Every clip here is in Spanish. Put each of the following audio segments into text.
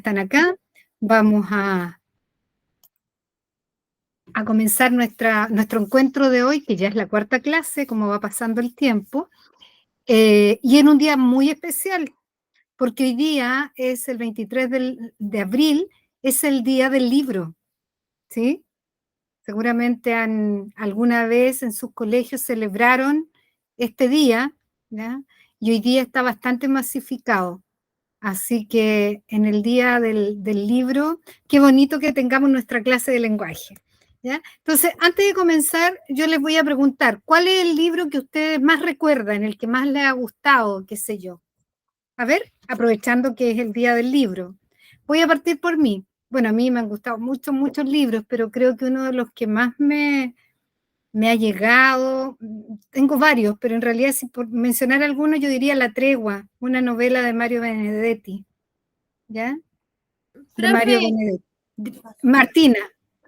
Están acá. Vamos a comenzar nuestro encuentro de hoy, que ya es la cuarta clase, como va pasando el tiempo, y en un día muy especial, porque hoy día es el 23 de abril, es el día del libro, ¿sí? Seguramente alguna vez en sus colegios celebraron este día, ¿ya? Y hoy día está bastante masificado. Así que en el día del libro, qué bonito que tengamos nuestra clase de lenguaje, ¿ya? Entonces, antes de comenzar, yo les voy a preguntar, ¿cuál es el libro que ustedes más recuerdan, el que más les ha gustado, qué sé yo? A ver, aprovechando que es el día del libro. Voy a partir por mí. Bueno, a mí me han gustado muchos libros, pero creo que uno de los que más me ha llegado, tengo varios, pero en realidad si por mencionar algunos, yo diría La Tregua, una novela de Mario Benedetti. ¿Ya? De Profe, Mario Benedetti. Martina,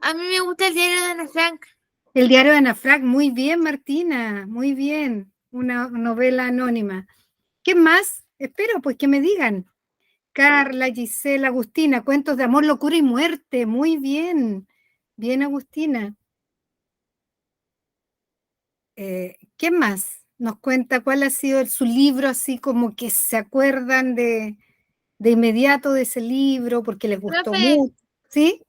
a mí me gusta el diario de Ana Frank. el diario de Ana Frank, muy bien, Martina, muy bien, una novela anónima. ¿Qué más? Espero pues que me digan. Carla, Gisela, Agustina, cuentos de amor, locura y muerte, muy bien, bien Agustina. ¿Qué más? Nos cuenta cuál ha sido su libro, así como que se acuerdan de inmediato de ese libro porque les gustó Profe, mucho, ¿sí?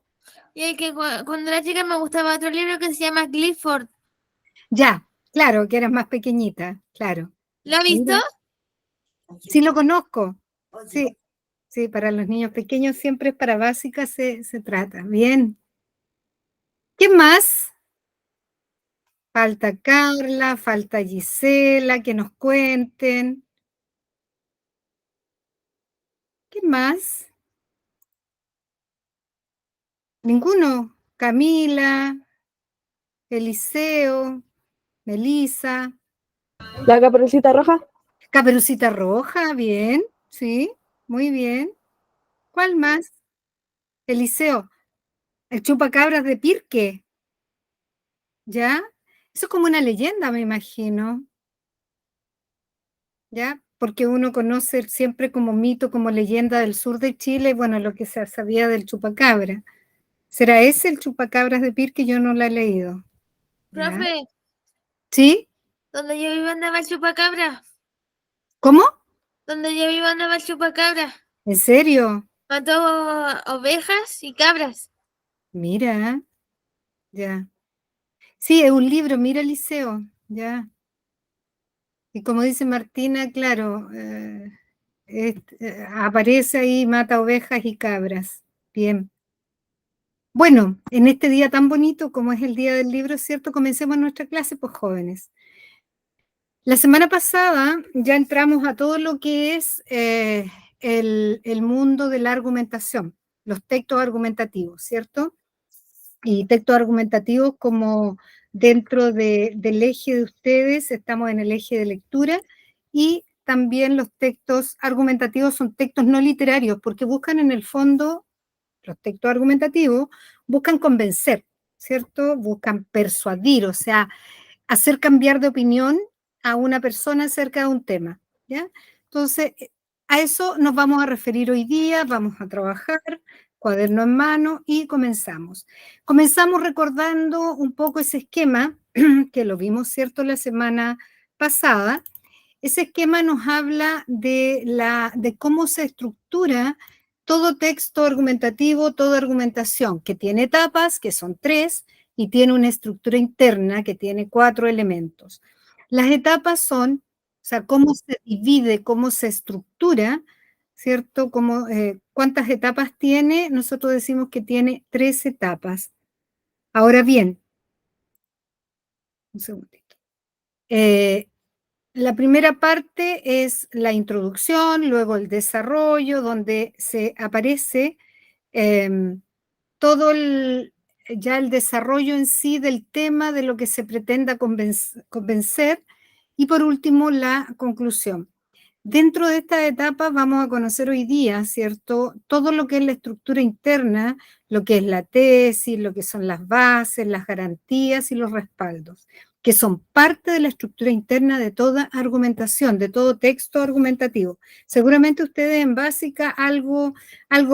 y el que cuando era chica me gustaba otro libro que se llama Clifford. Ya, claro, que eras más pequeñita, claro. ¿Lo ha visto? Mira, sí lo conozco. Sí, sí, para los niños pequeños siempre es para básica se trata. Bien. ¿Qué más? Falta Carla, falta Gisela, que nos cuenten. ¿Qué más? Ninguno. Camila, Eliseo, Melisa, La Caperucita Roja. Caperucita Roja, bien, sí, muy bien. ¿Cuál más? Eliseo, el chupacabras de Pirque. ¿Ya? Eso es como una leyenda, me imagino, ¿ya? Porque uno conoce siempre como mito, como leyenda del sur de Chile, bueno, lo que se sabía del chupacabra. ¿Será ese el chupacabras de Pirque? Yo no lo he leído. ¿Ya? Profe, ¿Sí? donde yo vivo andaba el chupacabra. ¿Cómo? Donde yo vivo andaba el chupacabra. ¿En serio? Mató ovejas y cabras. Mira, ya. Sí, es un libro, mira Liceo, ya. Y como dice Martina, claro, aparece ahí, mata ovejas y cabras. Bien. Bueno, en este día tan bonito como es el Día del Libro, ¿cierto? Comencemos nuestra clase, pues jóvenes. La semana pasada ya entramos a todo lo que es el mundo de la argumentación, los textos argumentativos, ¿cierto? Y textos argumentativos como dentro del eje de ustedes, estamos en el eje de lectura, y también los textos argumentativos son textos no literarios, porque buscan en el fondo, los textos argumentativos, buscan convencer, ¿cierto? Buscan persuadir, o sea, hacer cambiar de opinión a una persona acerca de un tema, ¿ya? Entonces, a eso nos vamos a referir hoy día, vamos a trabajar, cuaderno en mano y comenzamos. Comenzamos recordando un poco ese esquema que lo vimos, ¿cierto?, la semana pasada. Ese esquema nos habla de cómo se estructura todo texto argumentativo, toda argumentación, que tiene etapas, que son 3, y tiene una estructura interna que tiene 4 elementos. Las etapas son, o sea, cómo se divide, cómo se estructura, ¿cierto? ¿Cuántas etapas tiene? Nosotros decimos que tiene 3 etapas. Ahora bien, un segundito. La primera parte es la introducción, luego el desarrollo, donde se aparece todo ya el desarrollo en sí del tema, de lo que se pretenda convencer, y por último la conclusión. Dentro de esta etapa vamos a conocer hoy día, ¿cierto? Todo lo que es la estructura interna, lo que es la tesis, lo que son las bases, las garantías y los respaldos. que son parte de la estructura interna de toda argumentación, de todo texto argumentativo. Seguramente ustedes en básica algo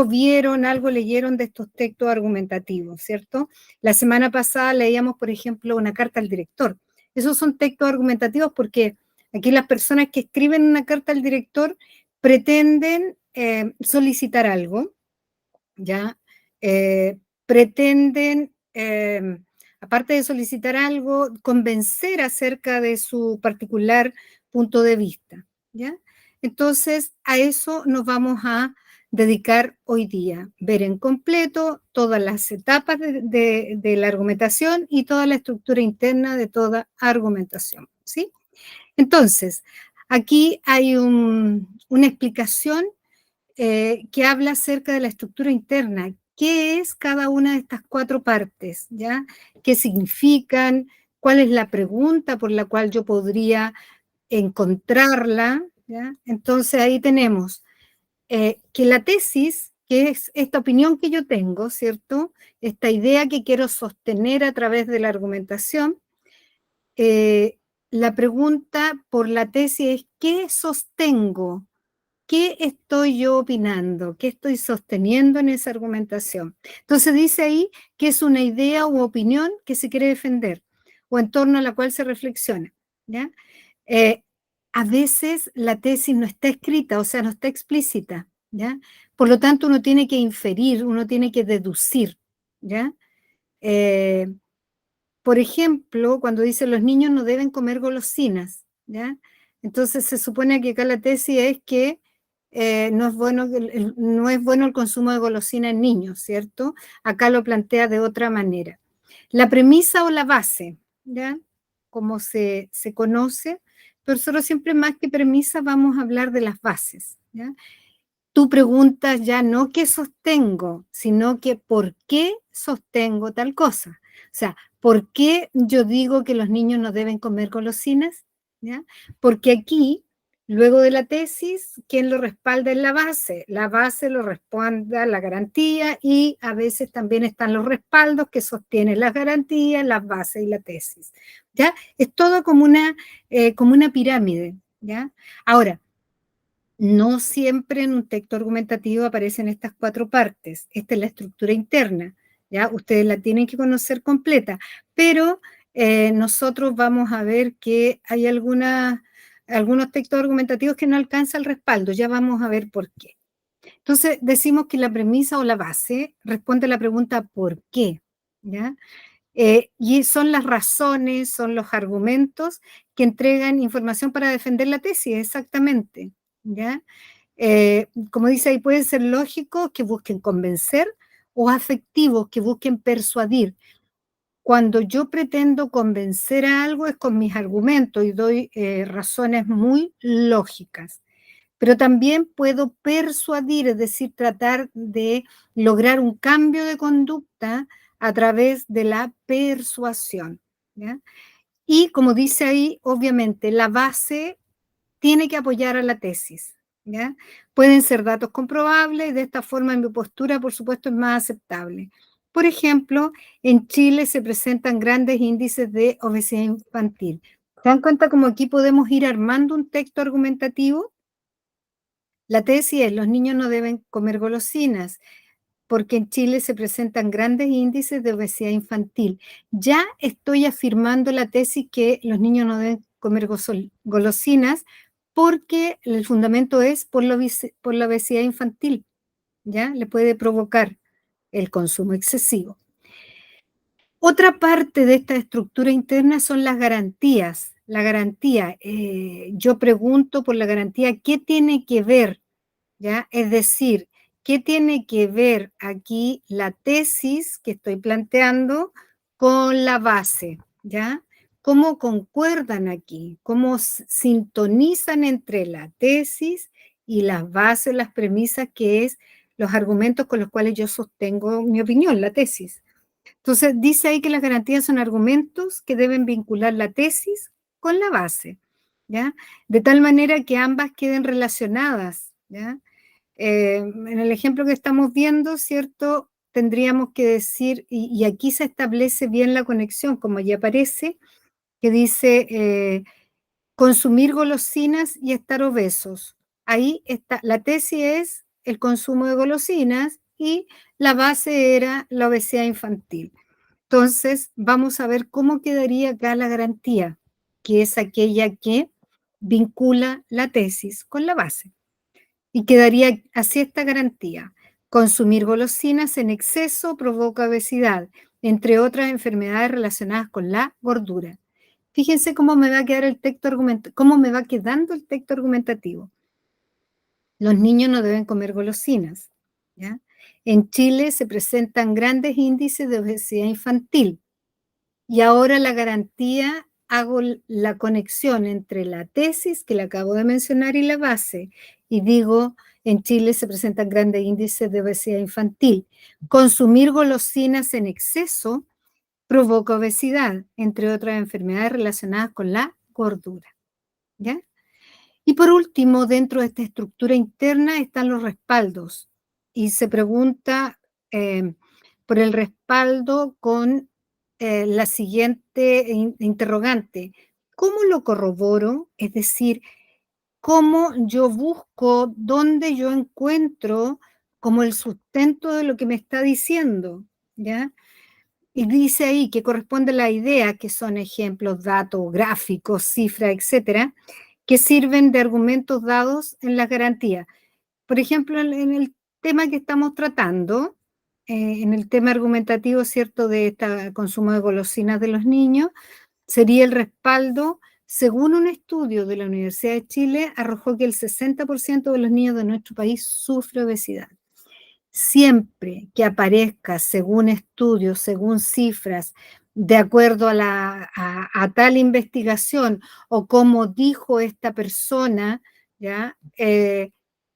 vieron, algo leyeron de estos textos argumentativos, ¿cierto? La semana pasada leíamos, por ejemplo, una carta al director. Esos son textos argumentativos porque aquí las personas que escriben una carta al director pretenden solicitar algo, ¿ya? Pretenden, aparte de solicitar algo, convencer acerca de su particular punto de vista, ¿ya? Entonces, a eso nos vamos a dedicar hoy día, ver en completo todas las etapas de la argumentación y toda la estructura interna de toda argumentación, ¿sí? Entonces, aquí hay una explicación que habla acerca de la estructura interna. ¿Qué es cada una de estas 4 partes? ¿Ya? ¿Qué significan? ¿Cuál es la pregunta por la cual yo podría encontrarla? ¿Ya? Entonces ahí tenemos que la tesis, que es esta opinión que yo tengo, ¿cierto? Esta idea que quiero sostener a través de la argumentación, la pregunta por la tesis es ¿qué sostengo? ¿Qué estoy yo opinando? ¿Qué estoy sosteniendo en esa argumentación? Entonces dice ahí que es una idea u opinión que se quiere defender o en torno a la cual se reflexiona, ¿ya? A veces la tesis no está escrita, o sea, no está explícita, ¿ya? Por lo tanto, uno tiene que inferir, uno tiene que deducir, ¿ya? Por ejemplo, cuando dice los niños no deben comer golosinas, ¿ya? Entonces se supone que acá la tesis es que no es bueno el consumo de golosina en niños, ¿cierto? Acá lo plantea de otra manera. La premisa o la base, ¿ya? Como se conoce, pero nosotros siempre más que premisa vamos a hablar de las bases, ¿ya? Tú preguntas ya no qué sostengo, sino que por qué sostengo tal cosa. O sea, ¿por qué yo digo que los niños no deben comer golosinas? ¿Ya? Porque aquí, luego de la tesis, ¿quién lo respalda en la base? La base lo respalda la garantía y a veces también están los respaldos que sostienen las garantías, las bases y la tesis. ¿Ya? Es todo como una pirámide. ¿Ya? Ahora, no siempre en un texto argumentativo aparecen estas 4 partes. Esta es la estructura interna, ¿ya? Ustedes la tienen que conocer completa, pero nosotros vamos a ver que hay algunos textos argumentativos que no alcanzan el respaldo. Ya vamos a ver por qué. Entonces, decimos que la premisa o la base responde a la pregunta ¿por qué? ¿Ya? Y son las razones, son los argumentos que entregan información para defender la tesis, exactamente, ¿ya? Como dice ahí, pueden ser lógicos que busquen convencer o afectivos que busquen persuadir. Cuando yo pretendo convencer a algo es con mis argumentos y doy razones muy lógicas. Pero también puedo persuadir, es decir, tratar de lograr un cambio de conducta a través de la persuasión, ¿ya? Y como dice ahí, obviamente, la base tiene que apoyar a la tesis, ¿ya? Pueden ser datos comprobables, de esta forma mi postura, por supuesto, es más aceptable. Por ejemplo, en Chile se presentan grandes índices de obesidad infantil. ¿Se dan cuenta cómo aquí podemos ir armando un texto argumentativo? La tesis es, los niños no deben comer golosinas, porque en Chile se presentan grandes índices de obesidad infantil. Ya estoy afirmando la tesis que los niños no deben comer golosinas, porque el fundamento es por la obesidad infantil, ¿ya? Le puede provocar el consumo excesivo. Otra parte de esta estructura interna son las garantías. La garantía, yo pregunto por la garantía, ¿qué tiene que ver? ¿Ya? Es decir, ¿qué tiene que ver aquí la tesis que estoy planteando con la base? ¿Ya? ¿Cómo concuerdan aquí? ¿Cómo sintonizan entre la tesis y las bases, las premisas, que es los argumentos con los cuales yo sostengo mi opinión, la tesis? Entonces, dice ahí que las garantías son argumentos que deben vincular la tesis con la base, ¿ya? De tal manera que ambas queden relacionadas, ¿ya? En el ejemplo que estamos viendo, ¿cierto? Tendríamos que decir, y aquí se establece bien la conexión, como ya aparece, que dice consumir golosinas y estar obesos. Ahí está, la tesis es el consumo de golosinas y la base era la obesidad infantil. Entonces, vamos a ver cómo quedaría acá la garantía, que es aquella que vincula la tesis con la base. Y quedaría así esta garantía. Consumir golosinas en exceso provoca obesidad, entre otras enfermedades relacionadas con la gordura. Fíjense cómo me va a quedar el texto cómo me va quedando el texto argumentativo. Los niños no deben comer golosinas, ¿ya? En Chile se presentan grandes índices de obesidad infantil. Y ahora la garantía, hago la conexión entre la tesis que le acabo de mencionar y la base. Y digo, en Chile se presentan grandes índices de obesidad infantil. Consumir golosinas en exceso provoca obesidad, entre otras enfermedades relacionadas con la gordura. ¿Ya? Y por último, dentro de esta estructura interna están los respaldos. Y se pregunta por el respaldo con la siguiente interrogante. ¿Cómo lo corroboro? Es decir, ¿cómo yo busco, dónde yo encuentro como el sustento de lo que me está diciendo? ¿Ya? Y dice ahí que corresponde a la idea, que son ejemplos, datos, gráficos, cifras, etcétera, que sirven de argumentos dados en las garantías. Por ejemplo, en el tema que estamos tratando, en el tema argumentativo, ¿cierto?, de este consumo de golosinas de los niños, sería el respaldo, según un estudio de la Universidad de Chile, arrojó que el 60% de los niños de nuestro país sufre obesidad. Siempre que aparezca, según estudios, según cifras, de acuerdo a tal investigación o como dijo esta persona, ¿ya?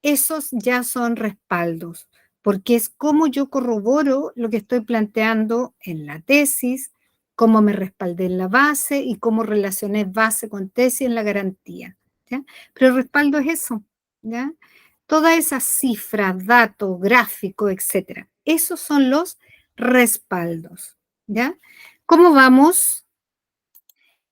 Esos ya son respaldos, porque es como yo corroboro lo que estoy planteando en la tesis, cómo me respaldé en la base y cómo relacioné base con tesis en la garantía. ¿Ya? Pero el respaldo es eso, ¿ya? Todas esas cifras, datos, gráficos, etcétera. Esos son los respaldos, ¿ya? ¿Cómo vamos?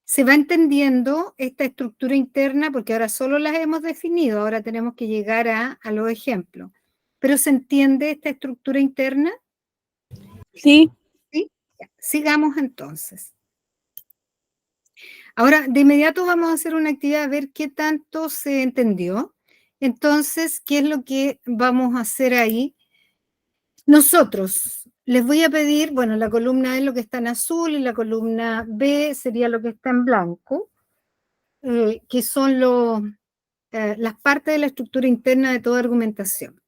Se va entendiendo esta estructura interna porque ahora solo las hemos definido, ahora tenemos que llegar a los ejemplos. ¿Pero se entiende esta estructura interna? Sí. ¿Sí? Ya, sigamos entonces. Ahora, de inmediato vamos a hacer una actividad a ver qué tanto se entendió. Entonces, ¿qué es lo que vamos a hacer ahí? Nosotros les voy a pedir, bueno, la columna A es lo que está en azul y la columna B sería lo que está en blanco, que son las partes de la estructura interna de toda argumentación.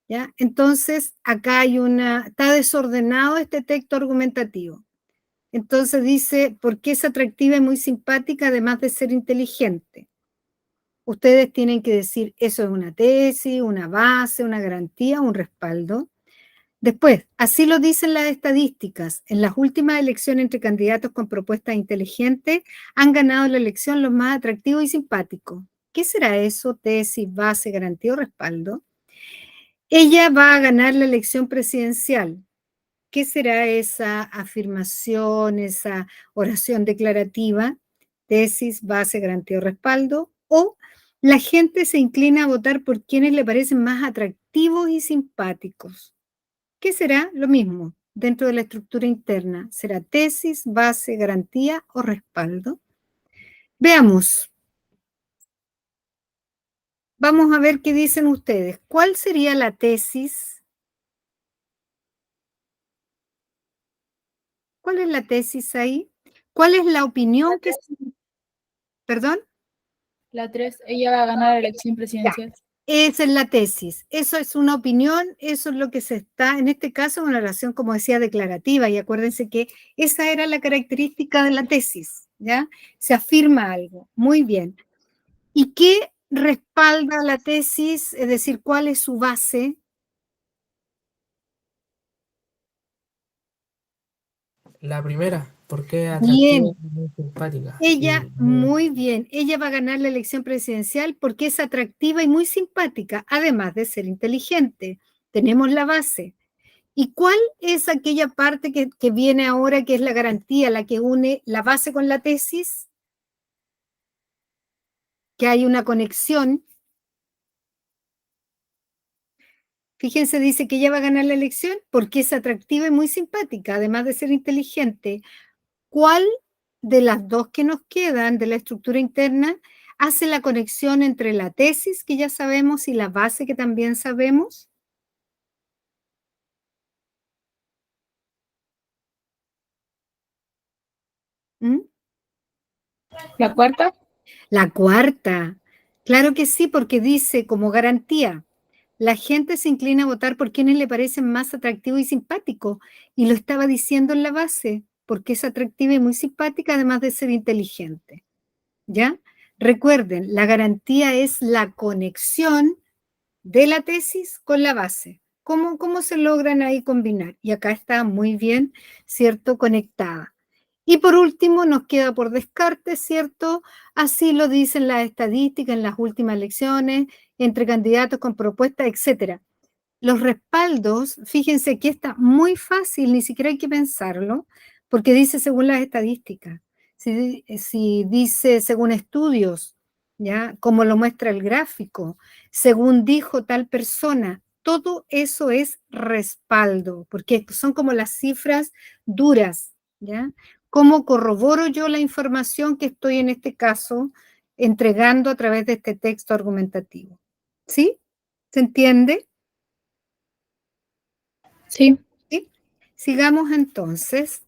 ¿Ya? Entonces, acá hay está desordenado este texto argumentativo. Entonces dice, porque es atractiva y muy simpática, además de ser inteligente. Ustedes tienen que decir, eso es una tesis, una base, una garantía, un respaldo. Después, así lo dicen las estadísticas. En las últimas elecciones entre candidatos con propuestas inteligentes, han ganado la elección los más atractivos y simpáticos. ¿Qué será eso? Tesis, base, garantía o respaldo. Ella va a ganar la elección presidencial. ¿Qué será esa afirmación, esa oración declarativa? Tesis, base, garantía o respaldo. O la gente se inclina a votar por quienes le parecen más atractivos y simpáticos. ¿Qué será? Lo mismo, dentro de la estructura interna. ¿Será tesis, base, garantía o respaldo? Veamos. Vamos a ver qué dicen ustedes. ¿Cuál sería la tesis? ¿Cuál es la tesis ahí? ¿Cuál es la opinión que... ¿Perdón? La 3, ella va a ganar la elección presidencial. Esa es la tesis. Eso es una opinión, eso es lo que se está, en este caso, una oración, como decía, declarativa. Y acuérdense que esa era la característica de la tesis, ¿ya? Se afirma algo. Muy bien. ¿Y qué respalda la tesis? Es decir, ¿cuál es su base? La primera, porque es Bien. atractiva y muy simpática. Ella, Sí, muy bien, ella va a ganar la elección presidencial porque es atractiva y muy simpática, además de ser inteligente. Tenemos la base. ¿Y cuál es aquella parte que viene ahora, que es la garantía, la que une la base con la tesis? Que hay una conexión. Fíjense, dice que ella va a ganar la elección porque es atractiva y muy simpática, además de ser inteligente. ¿Cuál de las dos que nos quedan de la estructura interna hace la conexión entre la tesis, que ya sabemos, y la base, que también sabemos? ¿Mm? ¿La cuarta? La cuarta. Claro que sí, porque dice como garantía, la gente se inclina a votar por quienes le parecen más atractivos y simpáticos. Y lo estaba diciendo en la base, porque es atractiva y muy simpática, además de ser inteligente. ¿Ya? Recuerden, la garantía es la conexión de la tesis con la base. ¿Cómo se logran ahí combinar? Y acá está muy bien, ¿cierto? Conectada. Y por último, nos queda por descarte, ¿cierto? Así lo dicen las estadísticas en las últimas elecciones, entre candidatos con propuestas, etcétera. Los respaldos, fíjense que está muy fácil, ni siquiera hay que pensarlo, porque dice según las estadísticas. Si dice según estudios, ¿ya? Como lo muestra el gráfico, según dijo tal persona, todo eso es respaldo, porque son como las cifras duras, ¿ya? ¿Cómo corroboro yo la información que estoy en este caso entregando a través de este texto argumentativo? ¿Sí? ¿Se entiende? Sí. ¿Sí? Sigamos entonces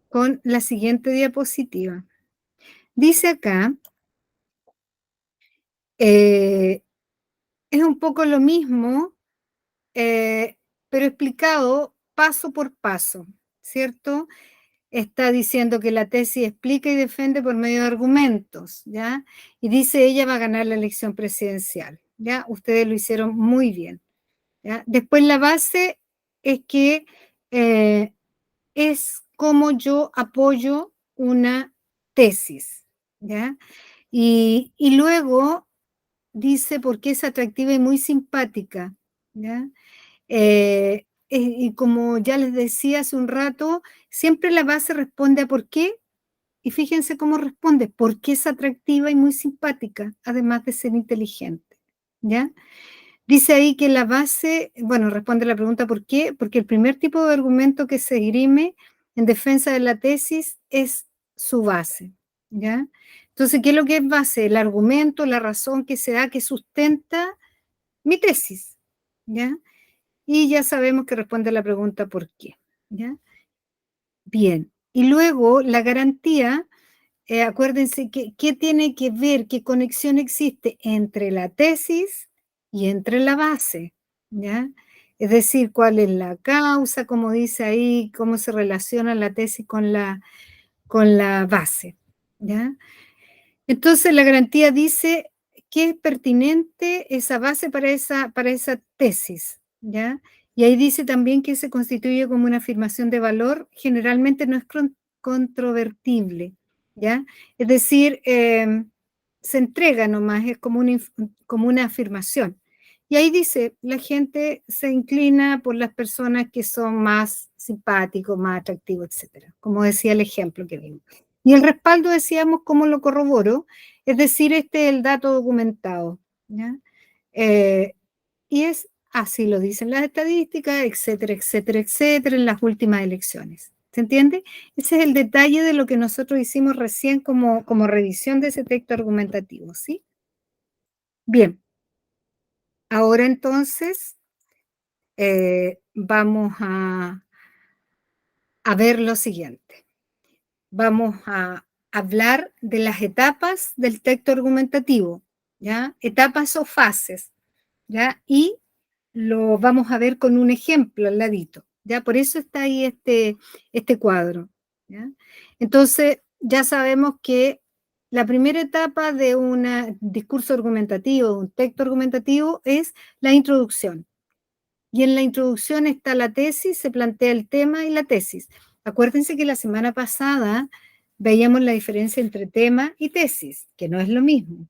con la siguiente diapositiva. Dice acá, es un poco lo mismo, pero explicado paso por paso, ¿cierto? Está diciendo que la tesis explica y defiende por medio de argumentos, ¿ya? Y dice ella va a ganar la elección presidencial, ¿ya? Ustedes lo hicieron muy bien, ¿ya? Después la base es que es cómo yo apoyo una tesis, ¿ya? Y luego dice por qué es atractiva y muy simpática, ¿ya? Y como ya les decía hace un rato, siempre la base responde a por qué, y fíjense cómo responde, porque es atractiva y muy simpática, además de ser inteligente, ¿ya? Dice ahí que la base, bueno, responde la pregunta ¿por qué? Porque el primer tipo de argumento que se esgrime en defensa de la tesis es su base, ¿ya? Entonces, ¿qué es lo que es base? El argumento, la razón que se da, que sustenta mi tesis, ¿ya? Y ya sabemos que responde a la pregunta ¿por qué? ¿Ya? Bien. Y luego la garantía, acuérdense que qué tiene que ver, qué conexión existe entre la tesis y entre la base, ¿ya? Es decir, cuál es la causa, como dice ahí, cómo se relaciona la tesis con la base, ¿ya? Entonces la garantía dice que es pertinente esa base para esa tesis, ¿ya? Y ahí dice también que se constituye como una afirmación de valor, generalmente no es controvertible, ¿ya? Es decir, se entrega nomás, es como una afirmación. Y ahí dice, la gente se inclina por las personas que son más simpáticos, más atractivos, etcétera, como decía el ejemplo que vimos. Y el respaldo, decíamos, ¿cómo lo corroboro? Es decir, este es el dato documentado, ¿ya? Eh, y es así lo dicen las estadísticas, etcétera, etcétera, etcétera, en las últimas elecciones. ¿Se entiende? Ese es el detalle de lo que nosotros hicimos recién como revisión de ese texto argumentativo, ¿sí? Bien, ahora entonces vamos a ver lo siguiente. Vamos a hablar de las etapas del texto argumentativo, ¿ya? Etapas o fases, ¿ya? Y lo vamos a ver con un ejemplo al ladito, ¿ya? Por eso está ahí este cuadro, ¿ya? Entonces, ya sabemos que la primera etapa de un discurso argumentativo, un texto argumentativo, es la introducción. Y en la introducción está la tesis, se plantea el tema y la tesis. Acuérdense que la semana pasada veíamos la diferencia entre tema y tesis, que no es lo mismo.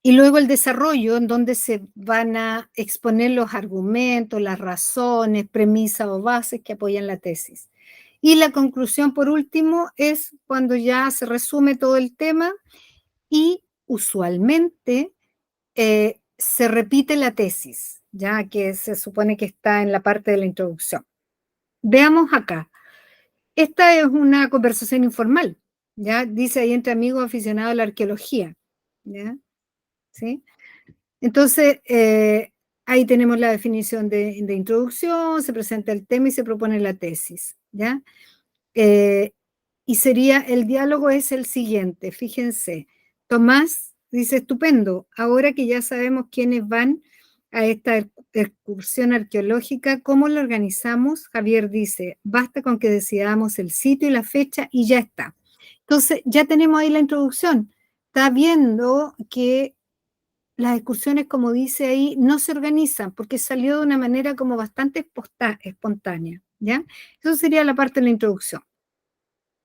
Y luego el desarrollo, en donde se van a exponer los argumentos, las razones, premisas o bases que apoyan la tesis. Y la conclusión, por último, es cuando ya se resume todo el tema y usualmente se repite la tesis, ya que se supone que está en la parte de la introducción. Veamos acá. Esta es una conversación informal, ¿ya? Dice ahí entre amigos aficionados a la arqueología, ¿ya? ¿Sí? Entonces, ahí tenemos la definición de introducción, se presenta el tema y se propone la tesis, ¿ya? Y sería, el diálogo es el siguiente, fíjense. Tomás dice, estupendo, ahora que ya sabemos quiénes van a esta excursión arqueológica, ¿cómo lo organizamos? Javier dice, basta con que decidamos el sitio y la fecha y ya está. Entonces, ya tenemos ahí la introducción. Está viendo que las excursiones, como dice ahí, no se organizan porque salió de una manera como bastante espontánea, ¿ya? Eso sería la parte de la introducción.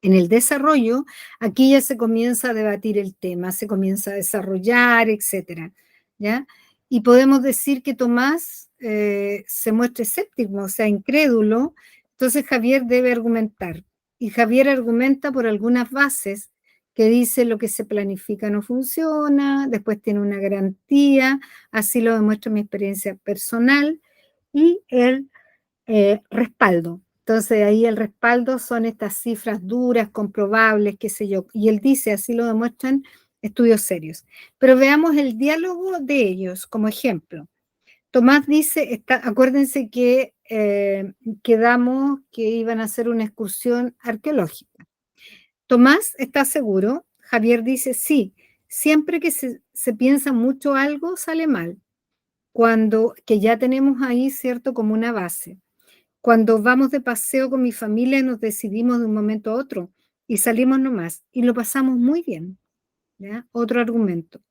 En el desarrollo, aquí ya se comienza a debatir el tema, se comienza a desarrollar, etcétera, ¿ya? Y podemos decir que Tomás se muestra escéptico, o sea, incrédulo, entonces Javier debe argumentar. Y Javier argumenta por algunas bases que dice lo que se planifica no funciona, después tiene una garantía, así lo demuestra mi experiencia personal, y el respaldo. Entonces ahí el respaldo son estas cifras duras, comprobables, qué sé yo. Y él dice, así lo demuestran estudios serios. Pero veamos el diálogo de ellos como ejemplo. Tomás dice, acuérdense que quedamos que iban a hacer una excursión arqueológica. Tomás está seguro, Javier dice, sí, siempre que se piensa mucho algo sale mal, que ya tenemos ahí, ¿cierto?, como una base. Cuando vamos de paseo con mi familia nos decidimos de un momento a otro y salimos nomás y lo pasamos muy bien, ¿ya? Otro argumento.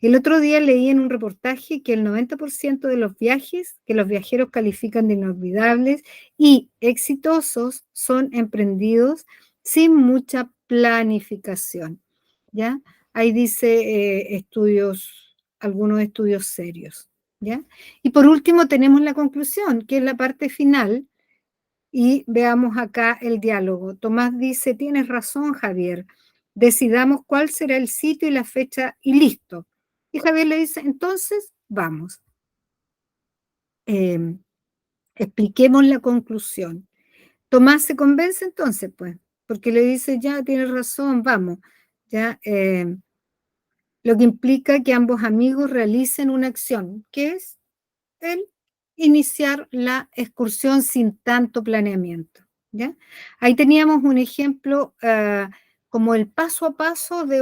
El otro día leí en un reportaje que el 90% de los viajes que los viajeros califican de inolvidables y exitosos son emprendidos sin mucha planificación, ¿ya? Ahí dice algunos estudios serios, ¿ya? Y por último tenemos la conclusión, que es la parte final. Y veamos acá el diálogo. Tomás dice, tienes razón, Javier. Decidamos cuál será el sitio y la fecha y listo. Y Javier le dice, entonces, vamos. Expliquemos la conclusión. Tomás se convence entonces, pues, porque le dice, ya, tienes razón, vamos. Ya, lo que implica que ambos amigos realicen una acción, que es el iniciar la excursión sin tanto planeamiento, ¿ya? Ahí teníamos un ejemplo como el paso a paso de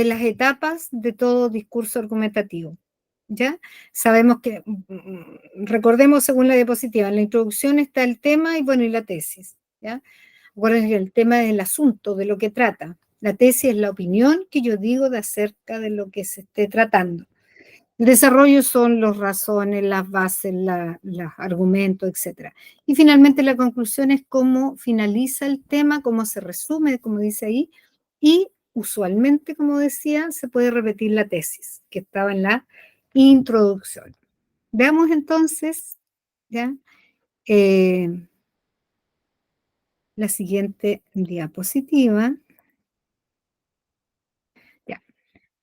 las etapas de todo discurso argumentativo, ¿ya? Sabemos que, recordemos según la diapositiva, en la introducción está el tema y bueno, y la tesis, ¿ya? Acuérdense que el tema es el asunto, de lo que trata. La tesis es la opinión que yo digo de acerca de lo que se esté tratando. El desarrollo son las razones, las bases, los argumentos, etc. Y finalmente la conclusión es cómo finaliza el tema, cómo se resume, como dice ahí, y usualmente, como decía, se puede repetir la tesis que estaba en la introducción. Veamos entonces ¿ya? La siguiente diapositiva. Ya.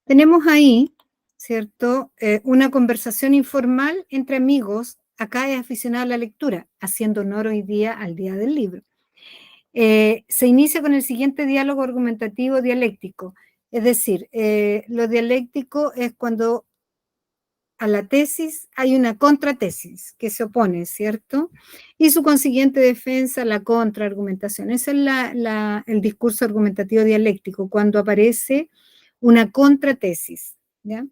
Tenemos ahí, ¿cierto? Una conversación informal entre amigos, acá es aficionado a la lectura, haciendo honor hoy día al Día del Libro. Se inicia con el siguiente diálogo argumentativo dialéctico, es decir, lo dialéctico es cuando a la tesis hay una contratesis que se opone, ¿cierto? Y su consiguiente defensa, la contraargumentación. Ese es el discurso argumentativo dialéctico, cuando aparece una contratesis, ¿ya?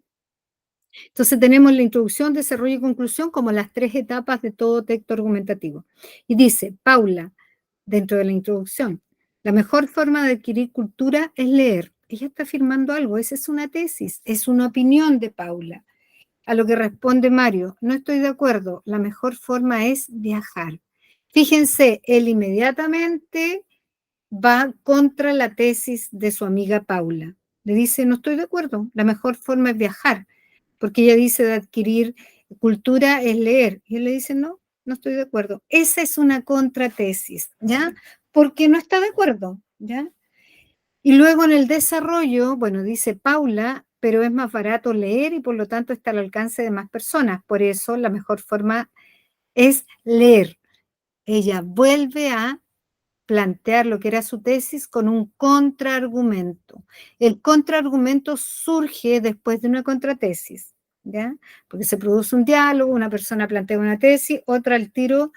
Entonces tenemos la introducción, desarrollo y conclusión como las tres etapas de todo texto argumentativo. Y dice, Paula, dentro de la introducción, la mejor forma de adquirir cultura es leer. Ella está afirmando algo, esa es una tesis, es una opinión de Paula. A lo que responde Mario, no estoy de acuerdo, la mejor forma es viajar. Fíjense, él inmediatamente va contra la tesis de su amiga Paula, Le dice, no estoy de acuerdo, la mejor forma es viajar, porque ella dice de adquirir cultura es leer. Y él le dice, no, no estoy de acuerdo. Esa es una contratesis, ¿ya? Porque no está de acuerdo, ¿ya? Y luego en el desarrollo, bueno, dice Paula, pero es más barato leer y por lo tanto está al alcance de más personas. Por eso la mejor forma es leer. Ella vuelve a plantear lo que era su tesis con un contraargumento. El contraargumento surge después de una contratesis, ¿ya? Porque se produce un diálogo, una persona plantea una tesis, otra al tiro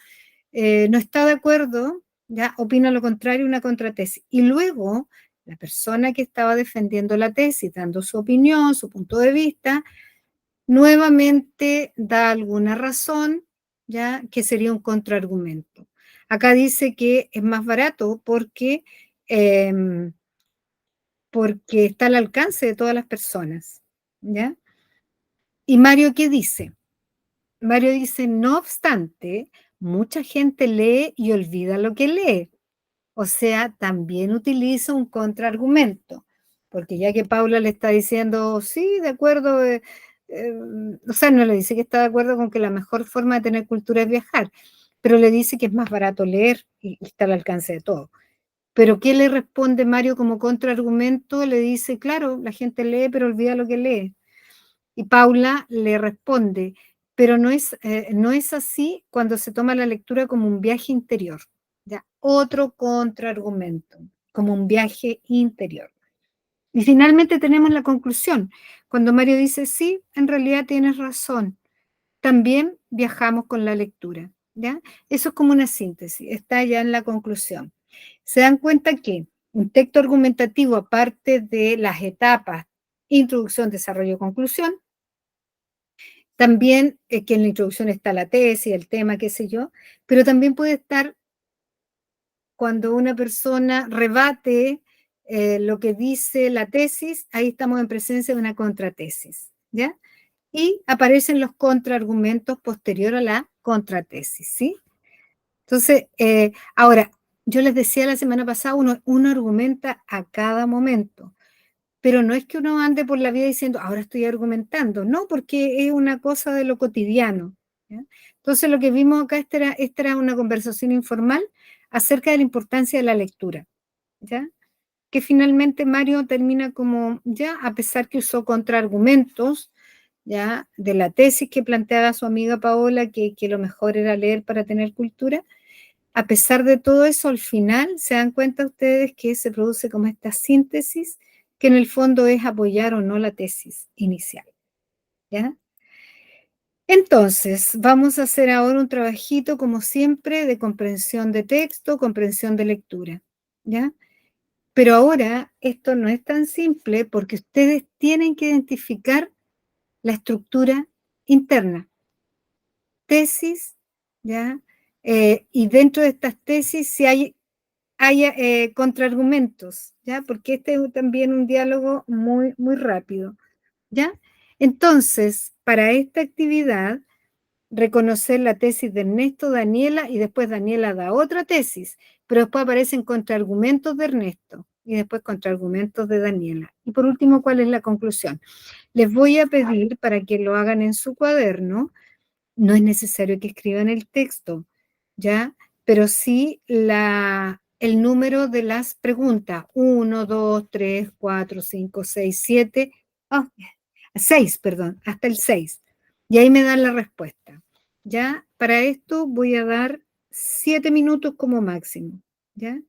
no está de acuerdo, ya opina lo contrario, una contratesis. Y luego la persona que estaba defendiendo la tesis, dando su opinión, su punto de vista, nuevamente da alguna razón, ya que sería un contraargumento. Acá dice que es más barato eh, porque está al alcance de todas las personas, ¿ya? ¿Y Mario qué dice? Mario dice, no obstante, mucha gente lee y olvida lo que lee. O sea, también utiliza un contraargumento, porque ya que Paula le está diciendo, sí, de acuerdo, eh, o sea, no le dice que está de acuerdo con que la mejor forma de tener cultura es viajar, pero le dice que es más barato leer y está al alcance de todo. Pero ¿qué le responde Mario como contraargumento? Le dice, claro, la gente lee, pero olvida lo que lee. Y Paula le responde, pero no es así cuando se toma la lectura como un viaje interior. ¿Ya? Otro contraargumento, como un viaje interior. Y finalmente tenemos la conclusión, cuando Mario dice, sí, en realidad tienes razón, también viajamos con la lectura. ¿Ya? Eso es como una síntesis, está ya en la conclusión. Se dan cuenta que un texto argumentativo, aparte de las etapas, introducción, desarrollo, conclusión, también que en la introducción está la tesis, el tema, qué sé yo, pero también puede estar cuando una persona rebate lo que dice la tesis, ahí estamos en presencia de una contratesis, ¿ya? Y aparecen los contraargumentos posterior a la contratesis, ¿sí? Entonces, ahora, yo les decía la semana pasada, uno argumenta a cada momento, pero no es que uno ande por la vida diciendo, ahora estoy argumentando, no, porque es una cosa de lo cotidiano, ¿ya? Entonces, lo que vimos acá, esta era una conversación informal acerca de la importancia de la lectura, ¿ya? Que finalmente Mario termina como, ya, a pesar que usó contraargumentos, ya, de la tesis que planteaba su amiga Paola, que lo mejor era leer para tener cultura, a pesar de todo eso, al final se dan cuenta ustedes que se produce como esta síntesis, que en el fondo es apoyar o no la tesis inicial, ¿ya? Entonces, vamos a hacer ahora un trabajito, como siempre, de comprensión de texto, comprensión de lectura, ¿ya? Pero ahora esto no es tan simple porque ustedes tienen que identificar la estructura interna, tesis, ¿ya? Y dentro de estas tesis, si hay contraargumentos, ¿ya? Porque este es también un diálogo muy, muy rápido, ¿ya? Entonces, para esta actividad, reconocer la tesis de Ernesto, Daniela, y después Daniela da otra tesis, pero después aparecen contraargumentos de Ernesto, y después contraargumentos de Daniela. Y por último, ¿cuál es la conclusión? Les voy a pedir para que lo hagan en su cuaderno, no es necesario que escriban el texto, ¿ya? Pero sí el número de las preguntas, 1, 2, 3, 4, 5, 6, 7, 6, perdón, hasta el 6. Y ahí me dan la respuesta, ¿ya? Para esto voy a dar 7 minutos como máximo, ¿ya?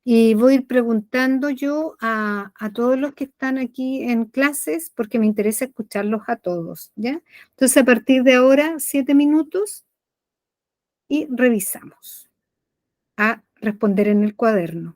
Y voy a ir preguntando yo a todos los que están aquí en clases, porque me interesa escucharlos a todos, ¿ya? Entonces, a partir de ahora, 7 minutos y revisamos a responder en el cuaderno.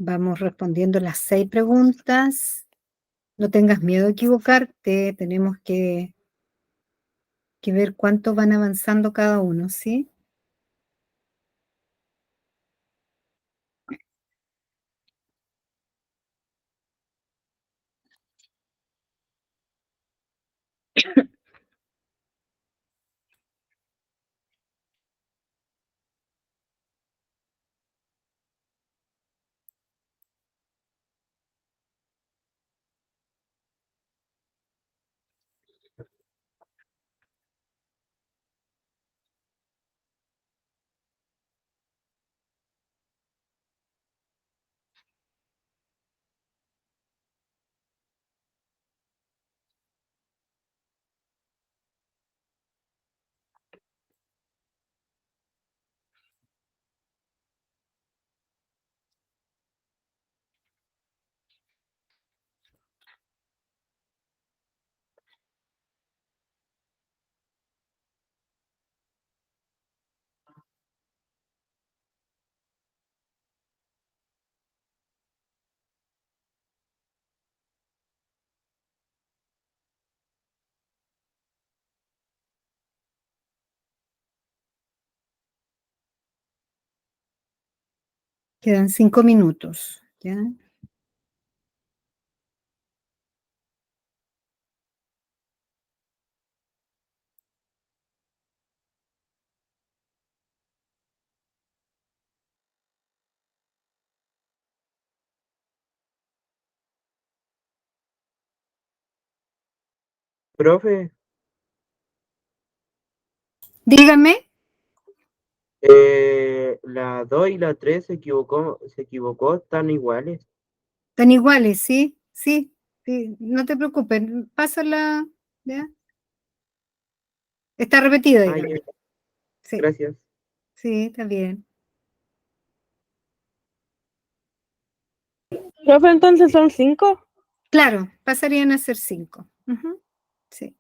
Vamos respondiendo las 6 preguntas. No tengas miedo de equivocarte. Tenemos que ver cuánto van avanzando cada uno, ¿sí? Quedan 5 minutos, ¿ya? Profe, Dígame, la 2 y la 3 se equivocó, están iguales. están iguales, ¿sí? Sí, sí, no te preocupes, pásala, ¿ya? Está repetida, Ah, ya, digamos. Sí, gracias. sí, está bien. Profe, entonces son 5. Claro, pasarían a ser 5. Sí.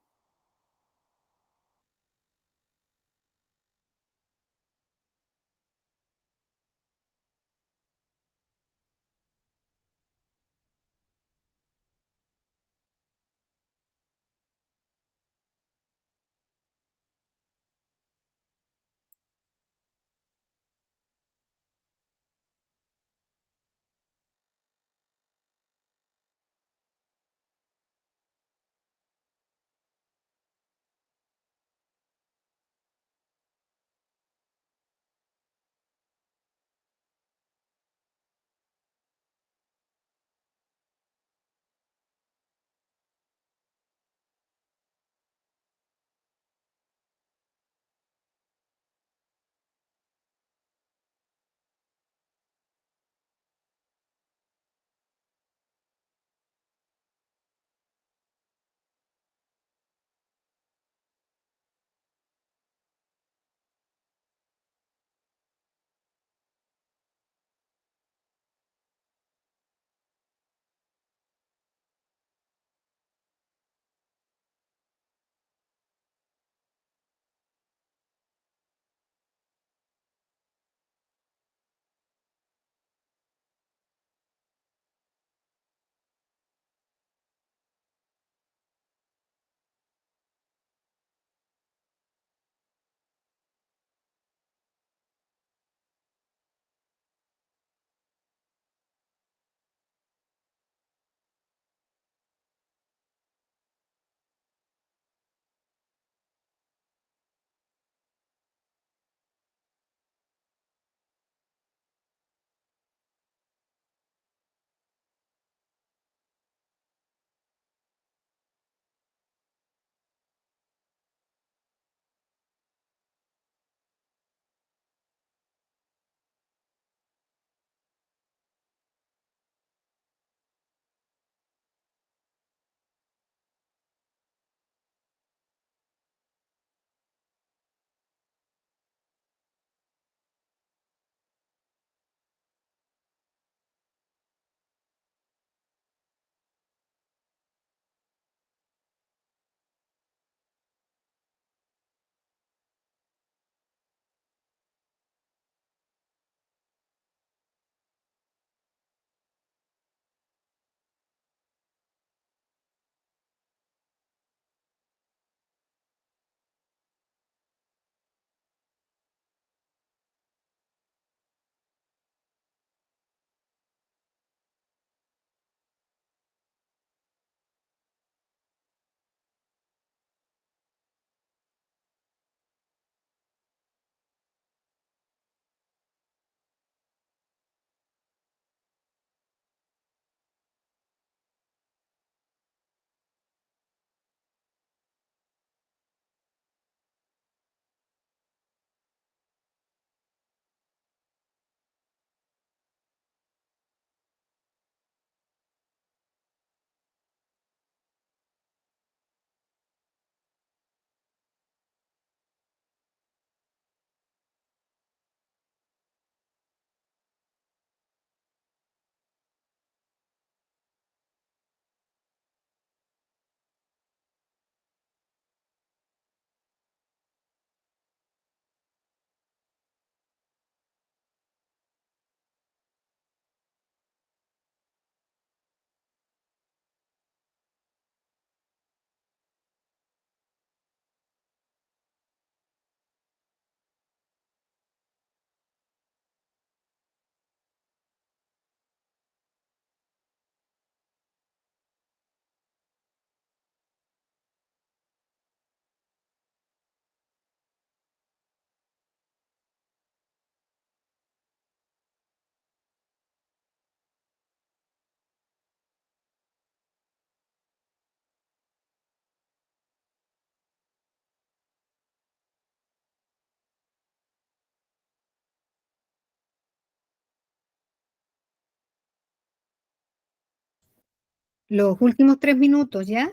Los últimos 3 minutos, ¿ya?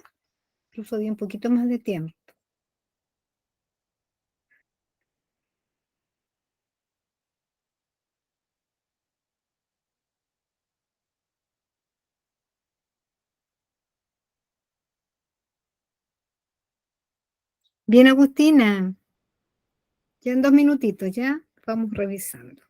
Incluso di un poquito más de tiempo. Bien, Agustina. Ya en 2 minutitos, ¿ya? Vamos revisando.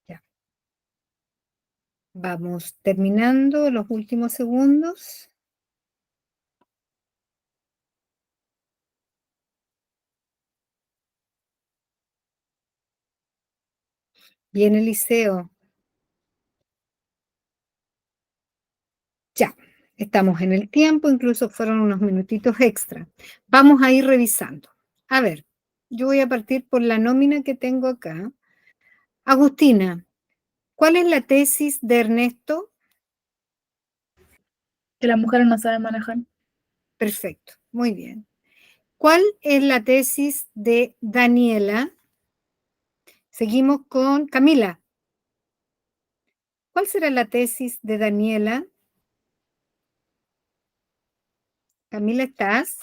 Ya. Vamos terminando los últimos segundos. Bien, Eliseo. Ya, estamos en el tiempo, incluso fueron unos minutitos extra. Vamos a ir revisando. A ver, yo voy a partir por la nómina que tengo acá. Agustina, ¿cuál es la tesis de Ernesto? Que las mujeres no saben manejar. Perfecto, muy bien. ¿Cuál es la tesis de Daniela? Seguimos con Camila. ¿Cuál será la tesis de Daniela? Camila, ¿estás?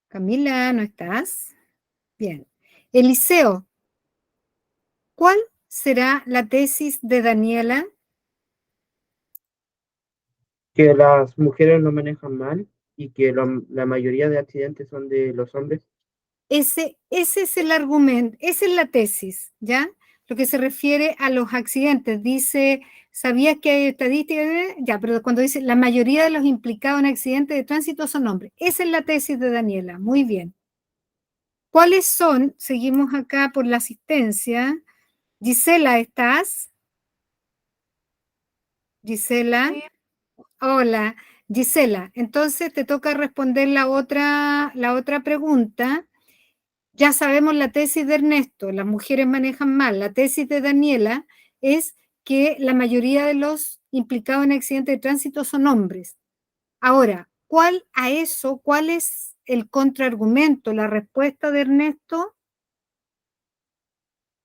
Camila, ¿no estás? Bien. Eliseo, ¿cuál será la tesis de Daniela? Que las mujeres no manejan mal y que la mayoría de accidentes son de los hombres. Ese es el argumento, esa es la tesis, ¿ya? Lo que se refiere a los accidentes. Dice, ¿sabías que hay estadísticas? Ya, pero cuando dice, la mayoría de los implicados en accidentes de tránsito son hombres. Esa es la tesis de Daniela, muy bien. ¿Cuáles son? Seguimos acá por la asistencia. Gisela, ¿estás? Gisela. Hola, Gisela. Entonces te toca responder la otra pregunta. Ya sabemos la tesis de Ernesto, las mujeres manejan mal. La tesis de Daniela es que la mayoría de los implicados en accidentes de tránsito son hombres. Ahora, cuál es el contraargumento, la respuesta de Ernesto?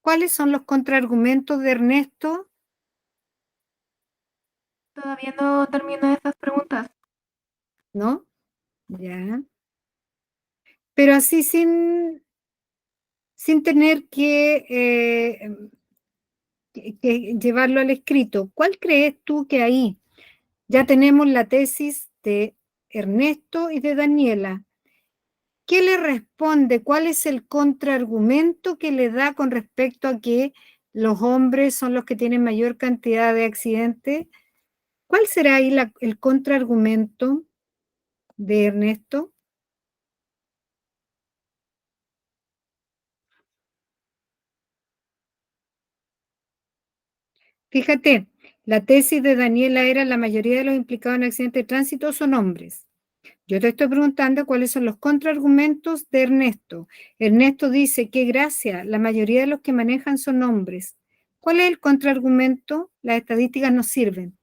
¿Cuáles son los contraargumentos de Ernesto? Todavía no termino esas preguntas. ¿No? Ya. Pero así sin tener que llevarlo al escrito. ¿Cuál crees tú que ahí ya tenemos la tesis de Ernesto y de Daniela? ¿Qué le responde? ¿Cuál es el contraargumento que le da con respecto a que los hombres son los que tienen mayor cantidad de accidentes? ¿Cuál será ahí el contraargumento de Ernesto? Fíjate, la tesis de Daniela era la mayoría de los implicados en accidentes de tránsito son hombres. Yo te estoy preguntando cuáles son los contraargumentos de Ernesto. Ernesto dice, qué gracia, la mayoría de los que manejan son hombres. ¿Cuál es el contraargumento? Las estadísticas no sirven.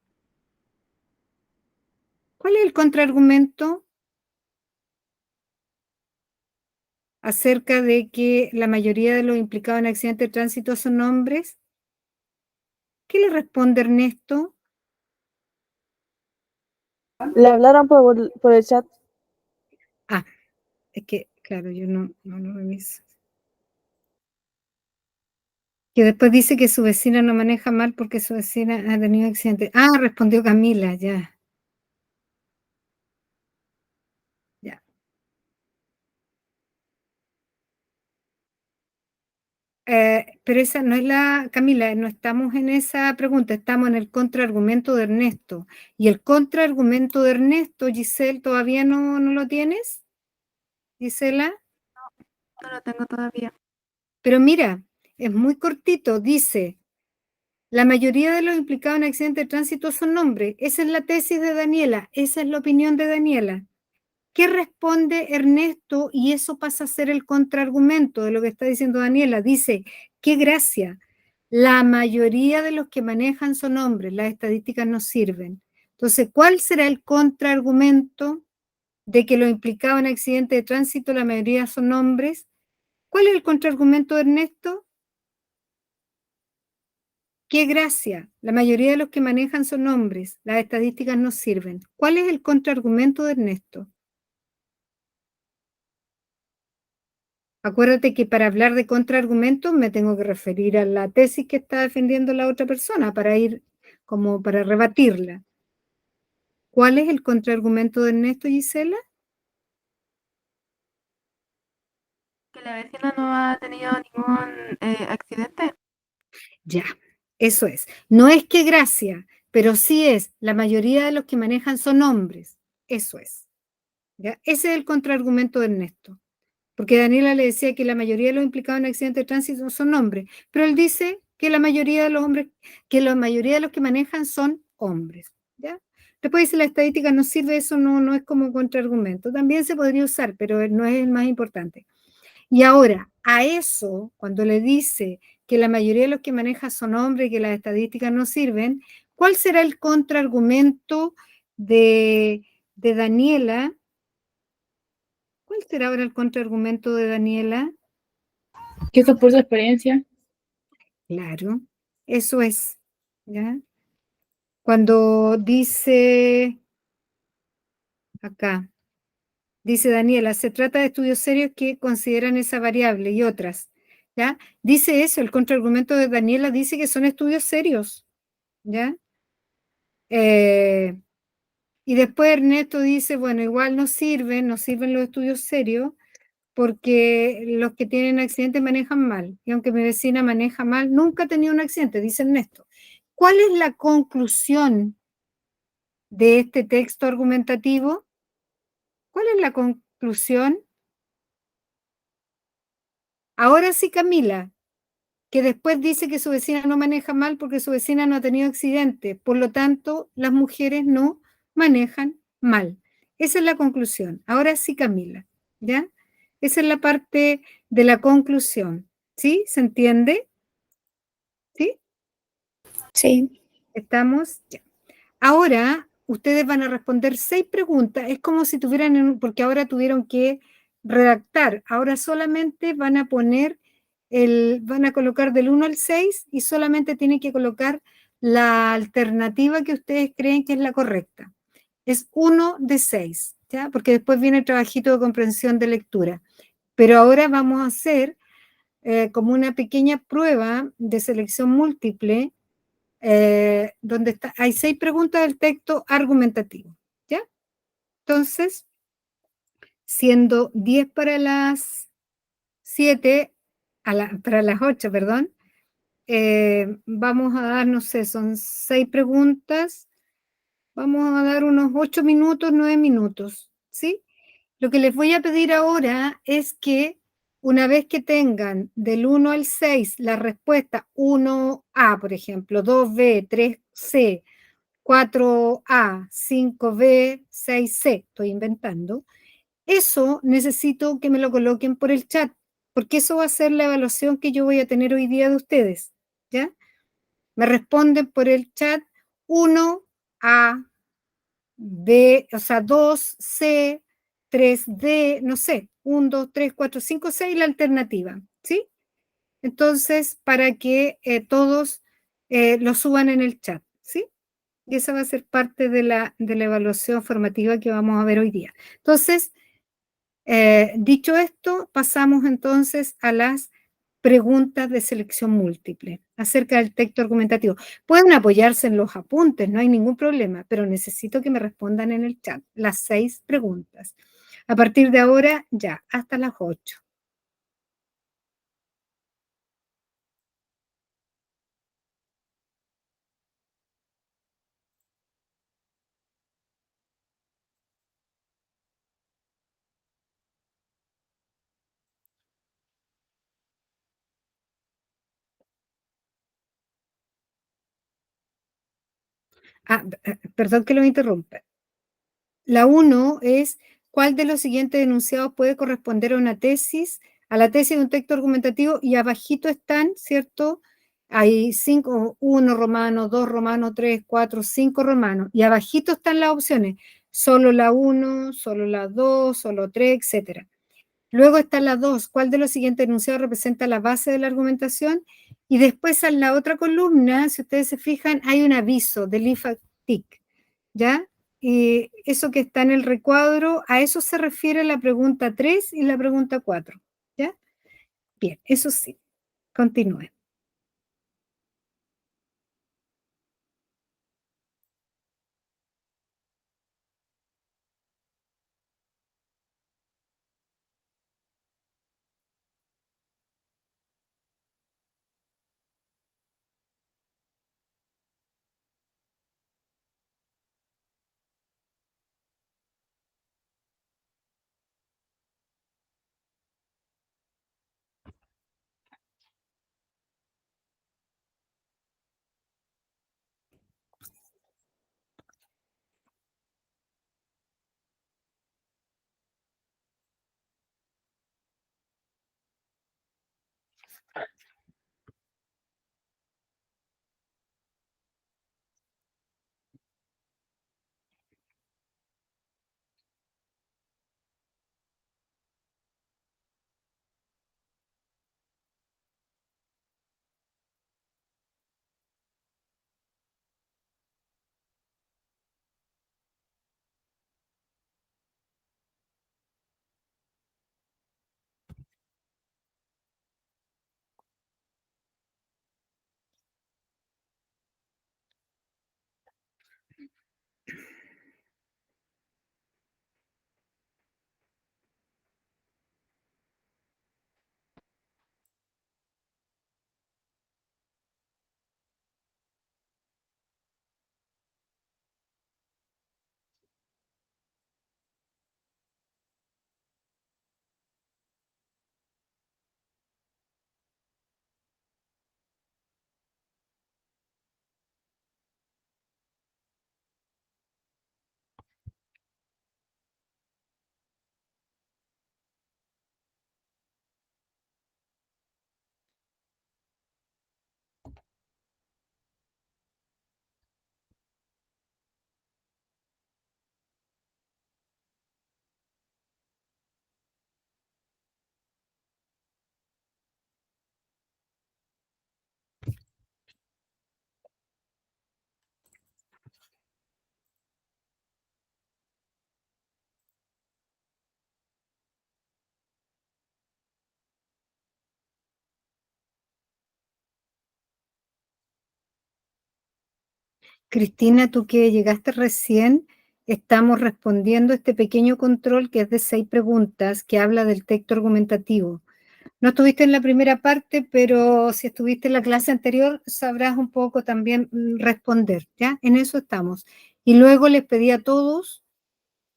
¿Cuál es el contraargumento acerca de que la mayoría de los implicados en accidentes de tránsito son hombres? ¿Qué le responde Ernesto? Le hablaron por el chat. Ah, es que, claro, yo no lo reviso. Que después dice que su vecina no maneja mal porque su vecina ha tenido accidente. Ah, respondió Camila, ya. Ya. Pero esa no es la, Camila, no estamos en esa pregunta, estamos en el contraargumento de Ernesto. Y el contraargumento de Ernesto, Giselle, ¿todavía no lo tienes? Gisela. No lo tengo todavía. Pero mira, es muy cortito, dice, la mayoría de los implicados en accidentes de tránsito son hombres. Esa es la tesis de Daniela, esa es la opinión de Daniela. ¿Qué responde Ernesto? Y eso pasa a ser el contraargumento de lo que está diciendo Daniela. Dice, qué gracia, la mayoría de los que manejan son hombres, las estadísticas no sirven. Entonces, ¿cuál será el contraargumento de que los implicados en accidentes de tránsito, la mayoría son hombres? ¿Cuál es el contraargumento de Ernesto? Qué gracia, la mayoría de los que manejan son hombres, las estadísticas no sirven. ¿Cuál es el contraargumento de Ernesto? Acuérdate que para hablar de contraargumentos me tengo que referir a la tesis que está defendiendo la otra persona para ir como para rebatirla. ¿Cuál es el contraargumento de Ernesto, Gisela? Que la vecina no ha tenido ningún accidente. Ya, eso es. No es que gracia, pero sí es, la mayoría de los que manejan son hombres. Eso es. ¿Ya? Ese es el contraargumento de Ernesto. Porque Daniela le decía que la mayoría de los implicados en accidentes de tránsito son hombres, pero él dice que la mayoría de los hombres, que la mayoría de los que manejan son hombres, ¿ya? Después dice la estadística no sirve, eso no es como contraargumento. También se podría usar, pero no es el más importante. Y ahora, a eso, cuando le dice que la mayoría de los que manejan son hombres y que las estadísticas no sirven, ¿cuál será el contraargumento de Daniela? ¿Cuál será ahora el contraargumento de Daniela? Que esto es por su experiencia. Claro, eso es, ¿ya? Cuando dice, acá, dice Daniela, se trata de estudios serios que consideran esa variable y otras, ¿ya? Dice eso, el contraargumento de Daniela dice que son estudios serios, ¿ya? Y después Ernesto dice, bueno, igual no sirven los estudios serios, porque los que tienen accidentes manejan mal. Y aunque mi vecina maneja mal, nunca ha tenido un accidente, dice Ernesto. ¿Cuál es la conclusión de este texto argumentativo? ¿Cuál es la conclusión? Ahora sí, Camila, que después dice que su vecina no maneja mal porque su vecina no ha tenido accidente. Por lo tanto, las mujeres no manejan mal. Esa es la conclusión. Ahora sí, Camila, ¿ya? Esa es la parte de la conclusión. ¿Sí? ¿Se entiende? ¿Sí? Sí. ¿Estamos? Ya. Ahora, ustedes van a responder 6 preguntas. Es como si tuvieran, porque ahora tuvieron que redactar. Ahora solamente van a poner, van a colocar del 1 al 6 y solamente tienen que colocar la alternativa que ustedes creen que es la correcta. Es 1 de 6, ¿ya? Porque después viene el trabajito de comprensión de lectura. Pero ahora vamos a hacer como una pequeña prueba de selección múltiple donde hay 6 preguntas del texto argumentativo, ¿ya? Entonces, siendo 10 para las 7, para las 8, perdón, vamos a dar, no sé, son 6 preguntas, vamos a dar unos 8 minutos, 9 minutos, ¿sí? Lo que les voy a pedir ahora es que una vez que tengan del 1 al 6 la respuesta 1A, por ejemplo, 2B, 3C, 4A, 5B, 6C, estoy inventando. Eso necesito que me lo coloquen por el chat, porque eso va a ser la evaluación que yo voy a tener hoy día de ustedes, ¿ya? Me responden por el chat 1A, B, o sea, 2C, 3D, no sé, 1, 2, 3, 4, 5, 6, la alternativa, ¿sí? Entonces, para que todos lo suban en el chat, ¿sí? Y esa va a ser parte de la evaluación formativa que vamos a ver hoy día. Entonces, dicho esto, pasamos entonces a las preguntas de selección múltiple acerca del texto argumentativo. Pueden apoyarse en los apuntes, no hay ningún problema, pero necesito que me respondan en el chat las 6 preguntas. A partir de ahora, ya, hasta las 8. Perdón que lo interrumpa. La 1 es, ¿cuál de los siguientes enunciados puede corresponder a una tesis, a la tesis de un texto argumentativo? Y abajito están, ¿cierto? Hay 5, 1 romano, 2 romano, 3, 4, 5 romanos. Y abajito están las opciones. Solo la 1, solo la 2, solo 3, etc. Luego está la 2. ¿Cuál de los siguientes enunciados representa la base de la argumentación? Y después en la otra columna, si ustedes se fijan, hay un aviso del IFATIC, ¿ya? Y eso que está en el recuadro, a eso se refiere la pregunta 3 y la pregunta 4, ¿ya? Bien, eso sí, continúe. Cristina, tú que llegaste recién, estamos respondiendo este pequeño control que es de 6 preguntas que habla del texto argumentativo. No estuviste en la primera parte, pero si estuviste en la clase anterior, sabrás un poco también responder, ¿ya? En eso estamos. Y luego les pedí a todos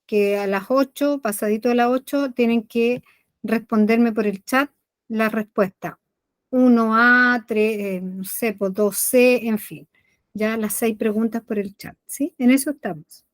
que a las 8, pasadito a las 8, tienen que responderme por el chat la respuesta. 1A, 3, no sé, pues 2C, en fin. ya las 6 preguntas por el chat, ¿sí? En eso estamos.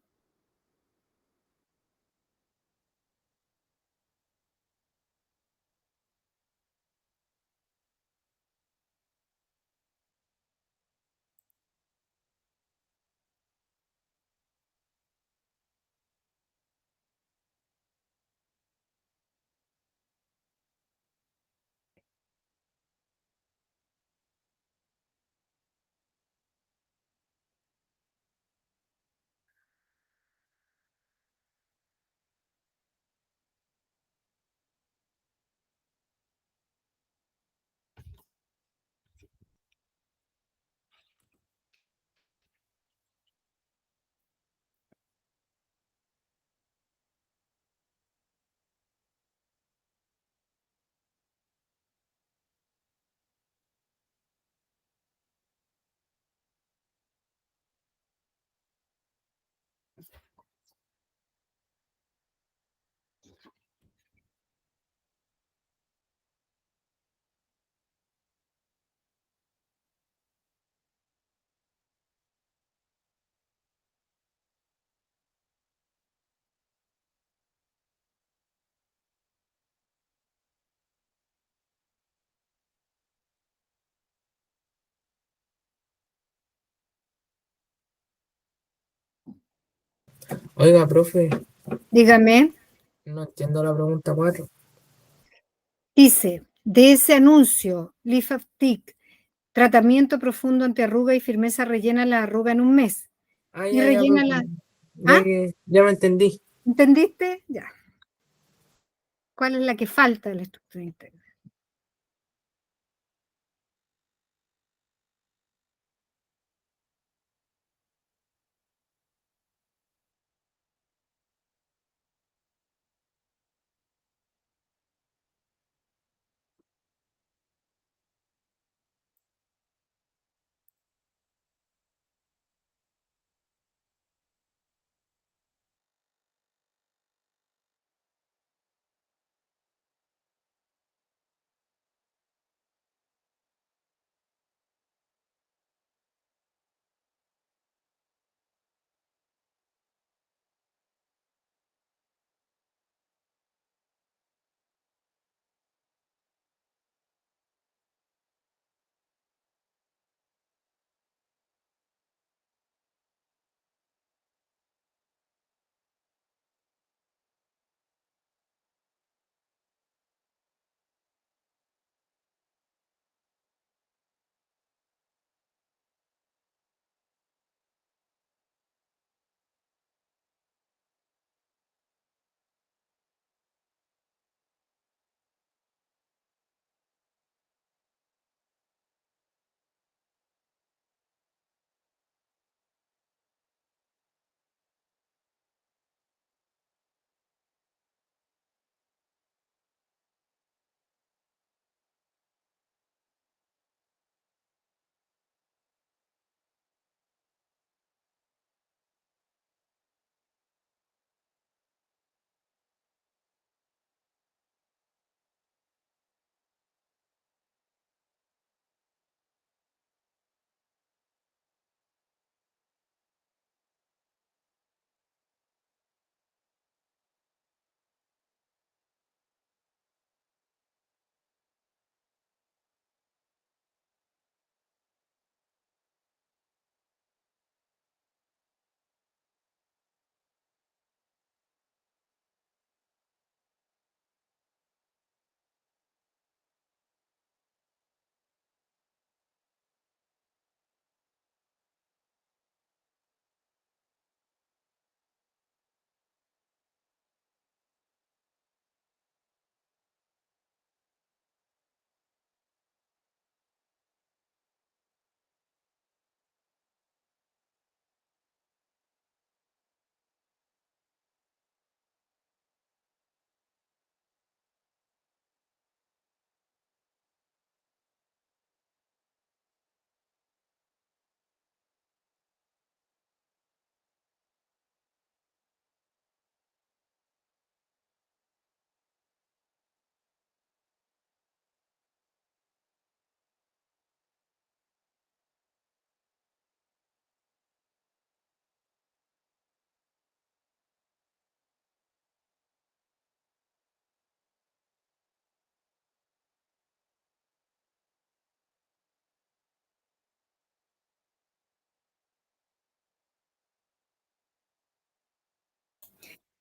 Oiga, profe, Dígame, no entiendo la pregunta 4. dice, de ese anuncio, Lifactic, tratamiento profundo antiarruga y firmeza rellena la arruga en un mes. Ah, Y ya, rellena profe. la... Ya ¿Ah? que, ya me entendí. ¿Entendiste? Ya. ¿Cuál es la que falta de la estructura interna?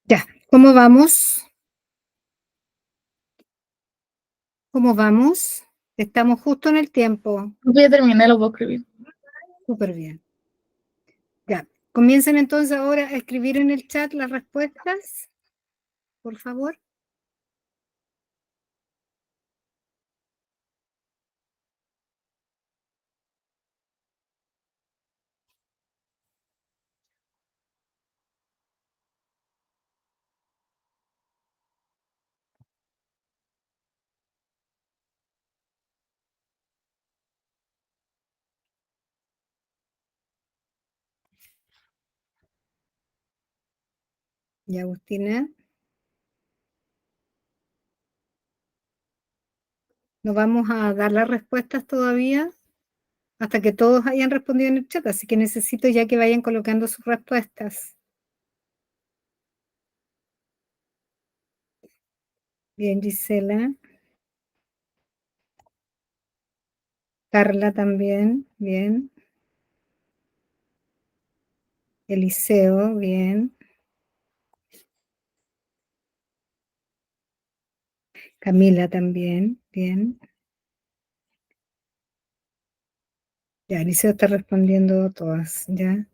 Ya, ¿cómo vamos? ¿Cómo vamos? Estamos justo en el tiempo. Ya terminé, lo puedo escribir. Súper bien. Ya, comiencen entonces ahora a escribir en el chat las respuestas, por favor. Y Agustina, no vamos a dar las respuestas todavía hasta que todos hayan respondido en el chat, así que necesito ya que vayan colocando sus respuestas. Bien, Gisela. Carla también, bien. Eliseo, bien. Camila también, bien. Ya, Eliseo está respondiendo todas, ya.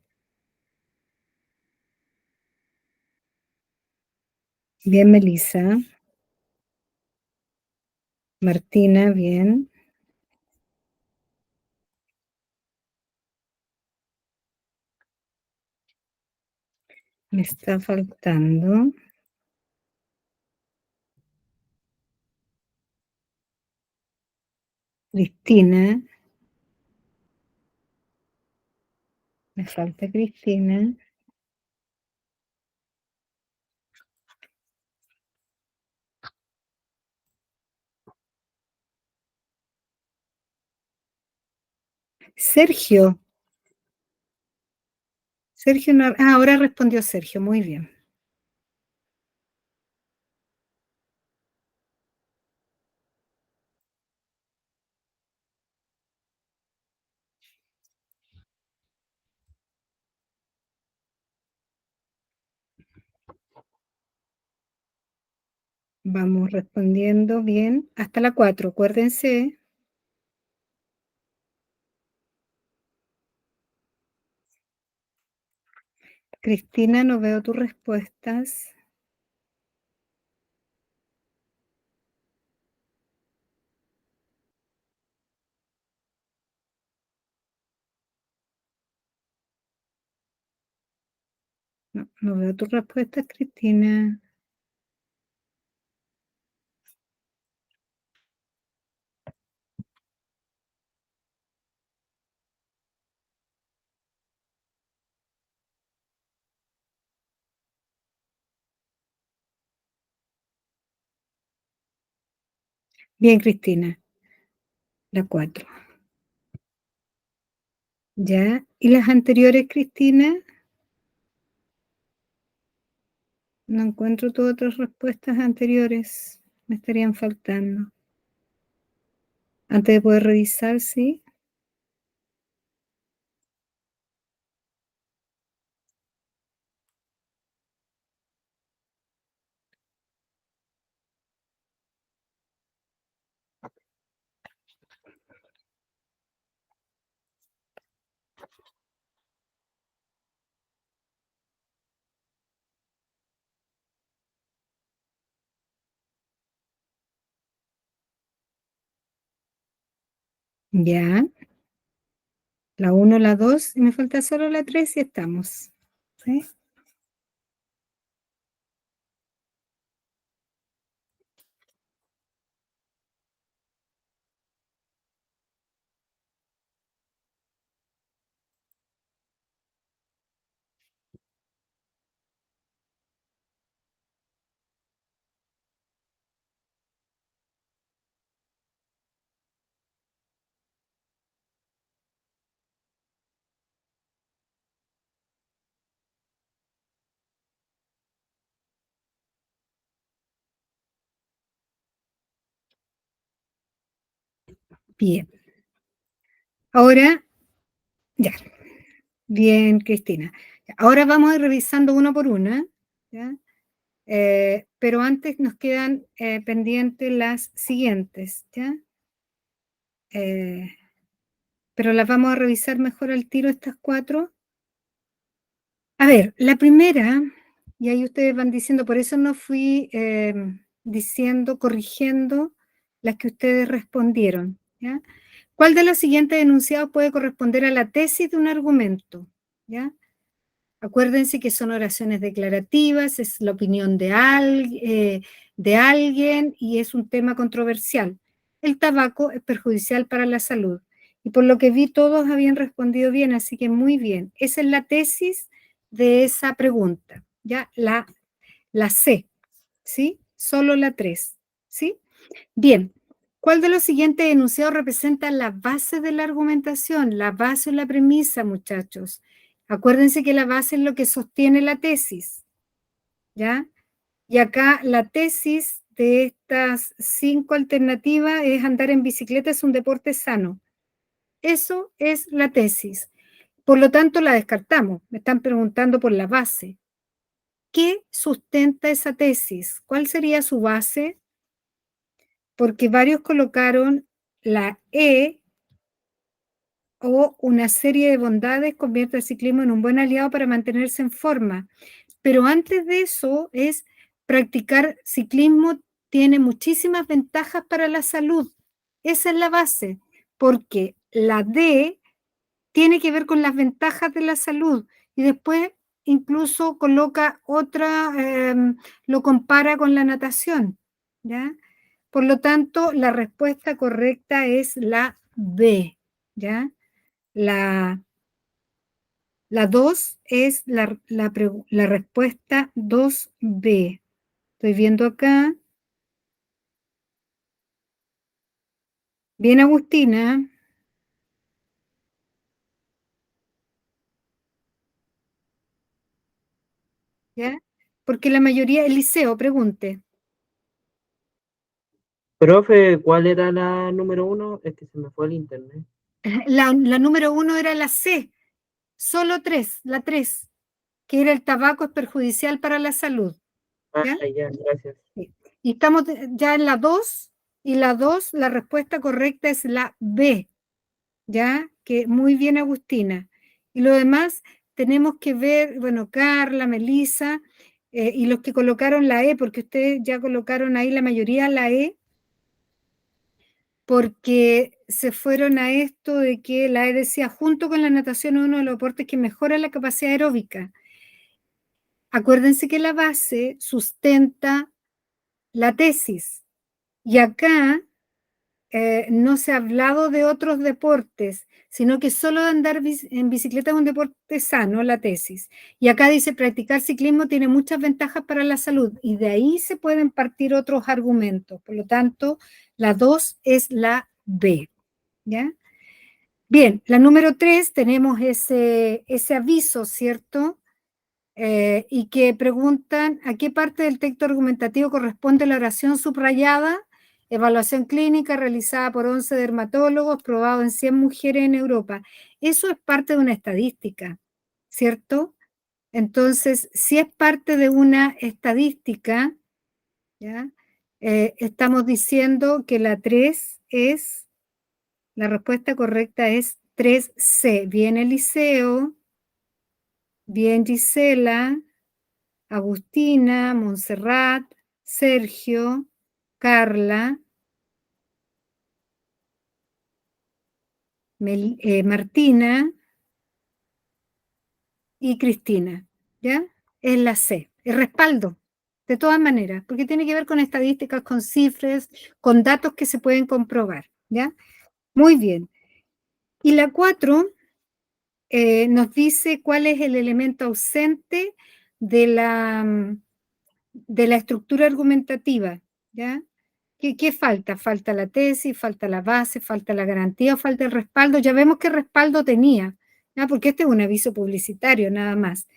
Bien, Melissa. Martina, bien. Me está faltando. Cristina. Me falta Cristina. Sergio. Sergio, ahora respondió Sergio, muy bien. Vamos respondiendo bien. Hasta la 4, acuérdense. Cristina, no veo tus respuestas. No, no veo tus respuestas, Cristina. Bien, Cristina. La 4. ¿Ya? ¿Y las anteriores, Cristina? No encuentro todas otras respuestas anteriores. Me estarían faltando. Antes de poder revisar, sí. Ya. La 1, la 2, y me falta solo la 3 y estamos. ¿Sí? Bien. Ahora, ya. Bien, Cristina. Ahora vamos a ir revisando una por una. ¿Ya? Pero antes nos quedan pendientes las siguientes, ¿ya? Pero las vamos a revisar mejor al tiro estas 4. A ver, la primera, y ahí ustedes van diciendo, por eso no fui diciendo, corrigiendo las que ustedes respondieron, ¿ya? ¿Cuál de los siguientes enunciados puede corresponder a la tesis de un argumento? ¿Ya? Acuérdense que son oraciones declarativas, es la opinión de alguien y es un tema controversial. El tabaco es perjudicial para la salud. Y por lo que vi, todos habían respondido bien, así que muy bien. Esa es la tesis de esa pregunta, ¿ya? La C, ¿sí? Solo la 3, ¿sí? Bien. ¿Cuál de los siguientes enunciados representa la base de la argumentación? La base o la premisa, muchachos. Acuérdense que la base es lo que sostiene la tesis, ¿ya? Y acá la tesis de estas 5 alternativas es andar en bicicleta es un deporte sano. Eso es la tesis. Por lo tanto, la descartamos. Me están preguntando por la base. ¿Qué sustenta esa tesis? ¿Cuál sería su base? Porque varios colocaron la E o una serie de bondades convierte al ciclismo en un buen aliado para mantenerse en forma. Pero antes de eso es practicar ciclismo tiene muchísimas ventajas para la salud. Esa es la base, porque la D tiene que ver con las ventajas de la salud y después incluso coloca otra, lo compara con la natación, ¿ya? Por lo tanto, la respuesta correcta es la B, ¿ya? La 2 es la respuesta 2B. Estoy viendo acá. Bien, Agustina. ¿Ya? Porque la mayoría, Eliseo, pregunte. Profe, ¿cuál era la número 1? Es que se me fue el internet. La número 1 era la C. Solo 3, la 3, que era el tabaco es perjudicial para la salud. ¿Ya? Ya, gracias. Sí. Y estamos ya en la 2, y la 2, la respuesta correcta es la B, ¿ya? Que muy bien, Agustina. Y lo demás tenemos que ver, bueno, Carla, Melissa, y los que colocaron la E, porque ustedes ya colocaron ahí la mayoría la E, porque se fueron a esto de que la E decía, junto con la natación es uno de los deportes que mejora la capacidad aeróbica. Acuérdense que la base sustenta la tesis. Y acá no se ha hablado de otros deportes, sino que solo de andar en bicicleta es un deporte sano, la tesis. Y acá dice, practicar ciclismo tiene muchas ventajas para la salud, y de ahí se pueden partir otros argumentos. Por lo tanto, la 2 es la B, ¿ya? Bien, la número 3 tenemos ese aviso, ¿cierto? Y que preguntan a qué parte del texto argumentativo corresponde la oración subrayada, evaluación clínica realizada por 11 dermatólogos, probado en 100 mujeres en Europa. Eso es parte de una estadística, ¿cierto? Entonces, si es parte de una estadística, ¿ya? Estamos diciendo que la 3 es, la respuesta correcta es 3C. Bien, Eliseo. Bien, Gisela. Agustina, Montserrat, Sergio, Carla, Martina y Cristina, ¿ya? Es la C, el respaldo, de todas maneras, porque tiene que ver con estadísticas, con cifras, con datos que se pueden comprobar, ¿ya? Muy bien. Y la 4 nos dice cuál es el elemento ausente de la estructura argumentativa, ¿ya? ¿Qué falta? Falta la tesis, falta la base, falta la garantía o falta el respaldo. Ya vemos qué respaldo tenía, ¿ya? Porque este es un aviso publicitario nada más.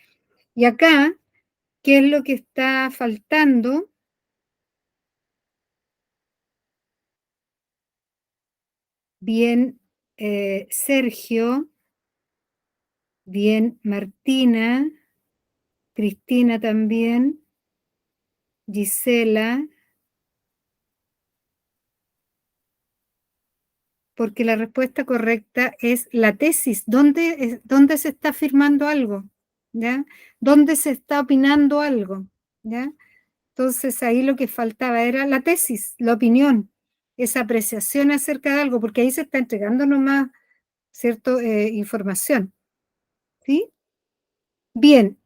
Y acá, ¿qué es lo que está faltando? Bien, Sergio, bien, Martina, Cristina también. Gisela, porque la respuesta correcta es la tesis. ¿Dónde se está firmando algo? ¿Ya? ¿Dónde se está opinando algo? ¿Ya? Entonces ahí lo que faltaba era la tesis, la opinión, esa apreciación acerca de algo, porque ahí se está entregando nomás, ¿cierto? Información. ¿Sí? Bien,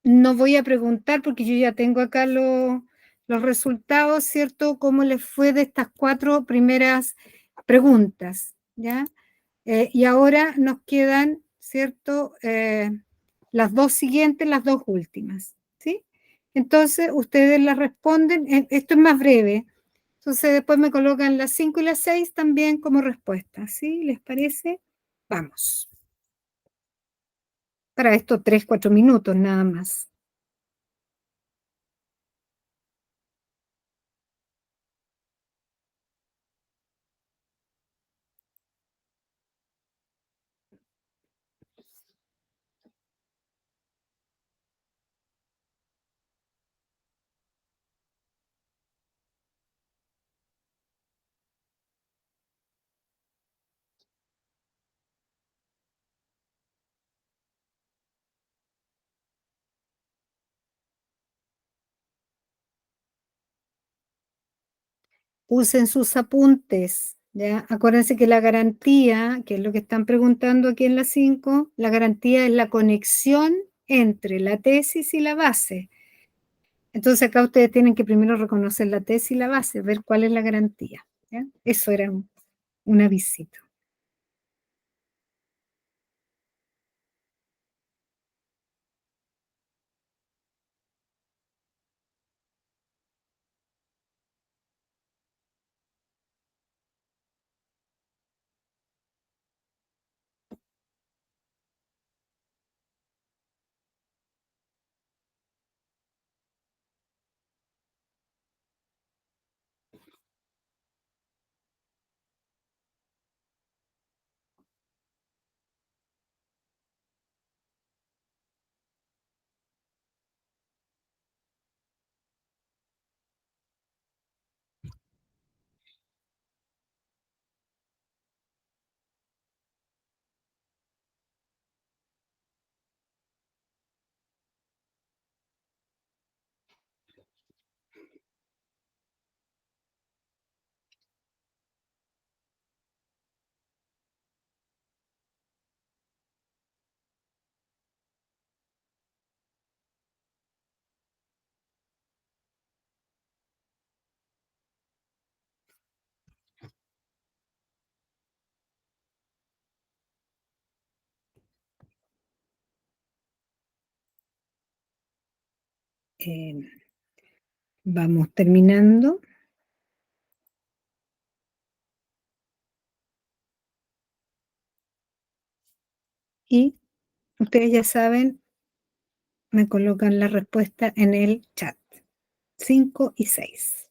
no voy a preguntar porque yo ya tengo acá los resultados, ¿cierto? ¿Cómo les fue de estas 4 primeras preguntas? ¿Ya? Y ahora nos quedan, ¿cierto? Las 2 siguientes, las 2 últimas, ¿sí? Entonces, ustedes las responden, esto es más breve, entonces después me colocan las 5 y las 6 también como respuesta, ¿sí? ¿Les parece? Vamos. Para esto 3, 4 minutos nada más. Usen sus apuntes, ¿ya? Acuérdense que la garantía, que es lo que están preguntando aquí en la 5, la garantía es la conexión entre la tesis y la base. Entonces acá ustedes tienen que primero reconocer la tesis y la base, ver cuál es la garantía, ¿ya? Eso era un avisito. Eh, Vamos terminando. Y ustedes ya saben, me colocan la respuesta en el chat. 5 y 6.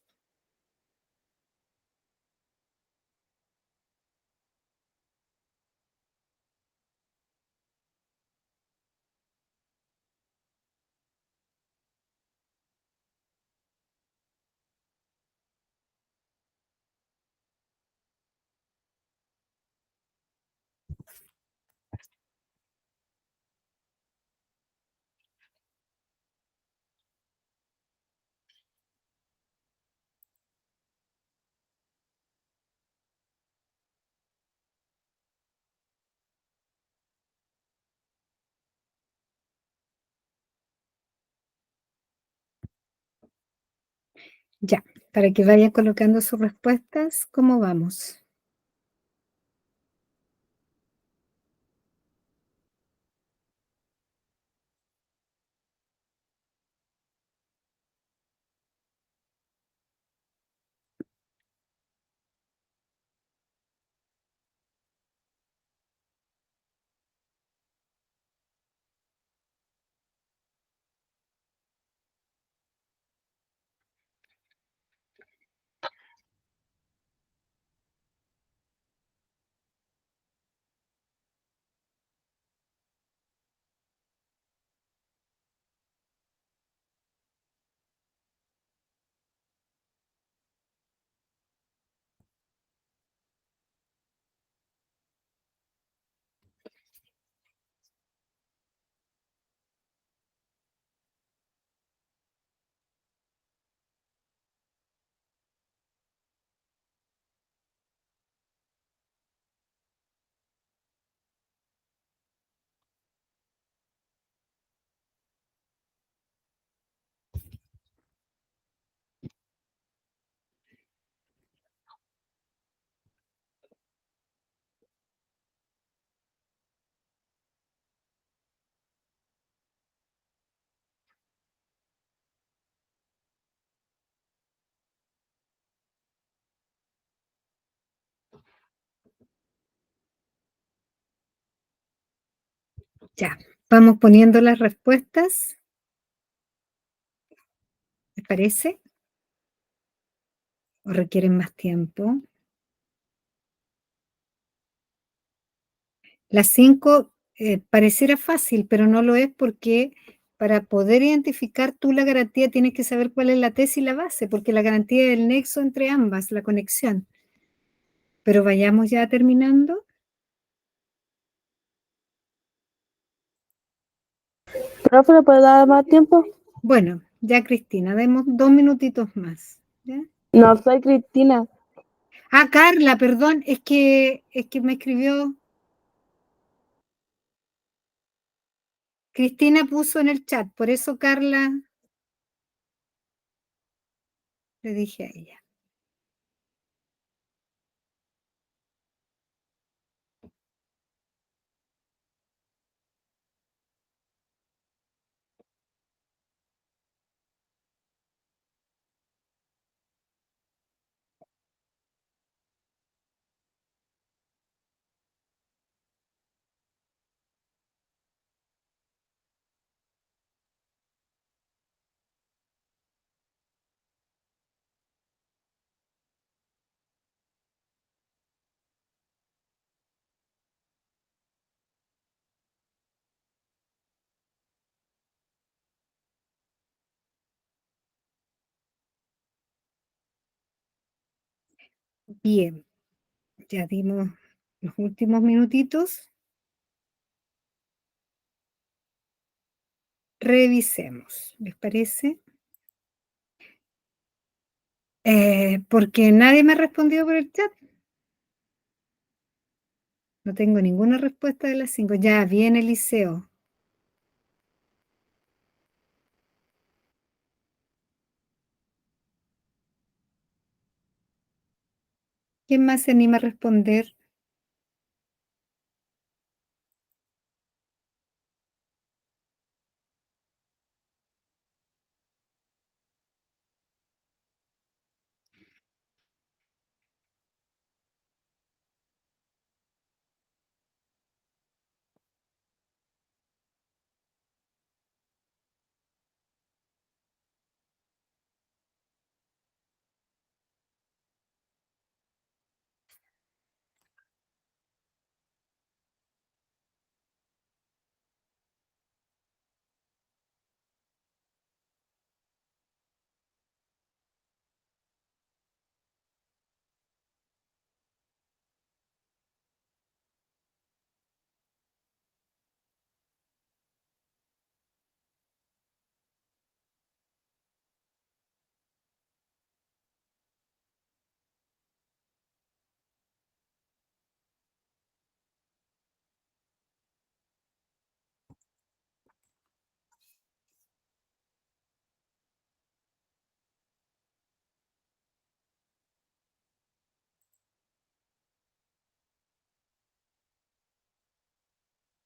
Ya, para que vayan colocando sus respuestas, ¿cómo vamos? Ya, vamos poniendo las respuestas. ¿Les parece? ¿O requieren más tiempo? Las 5 pareciera fácil, pero no lo es porque para poder identificar tú la garantía tienes que saber cuál es la tesis y la base, porque la garantía es el nexo entre ambas, la conexión. Pero vayamos ya terminando. Profe, ¿le puede dar más tiempo? Bueno, ya Cristina, demos 2 minutitos más. ¿Ya? No, soy Cristina. Ah, Carla, perdón, es que me escribió. Cristina puso en el chat, por eso Carla le dije a ella. Bien, ya dimos los últimos minutitos. Revisemos, ¿les parece? Porque nadie me ha respondido por el chat. No tengo ninguna respuesta de las 5. Ya, viene Eliseo. ¿Quién más se anima a responder?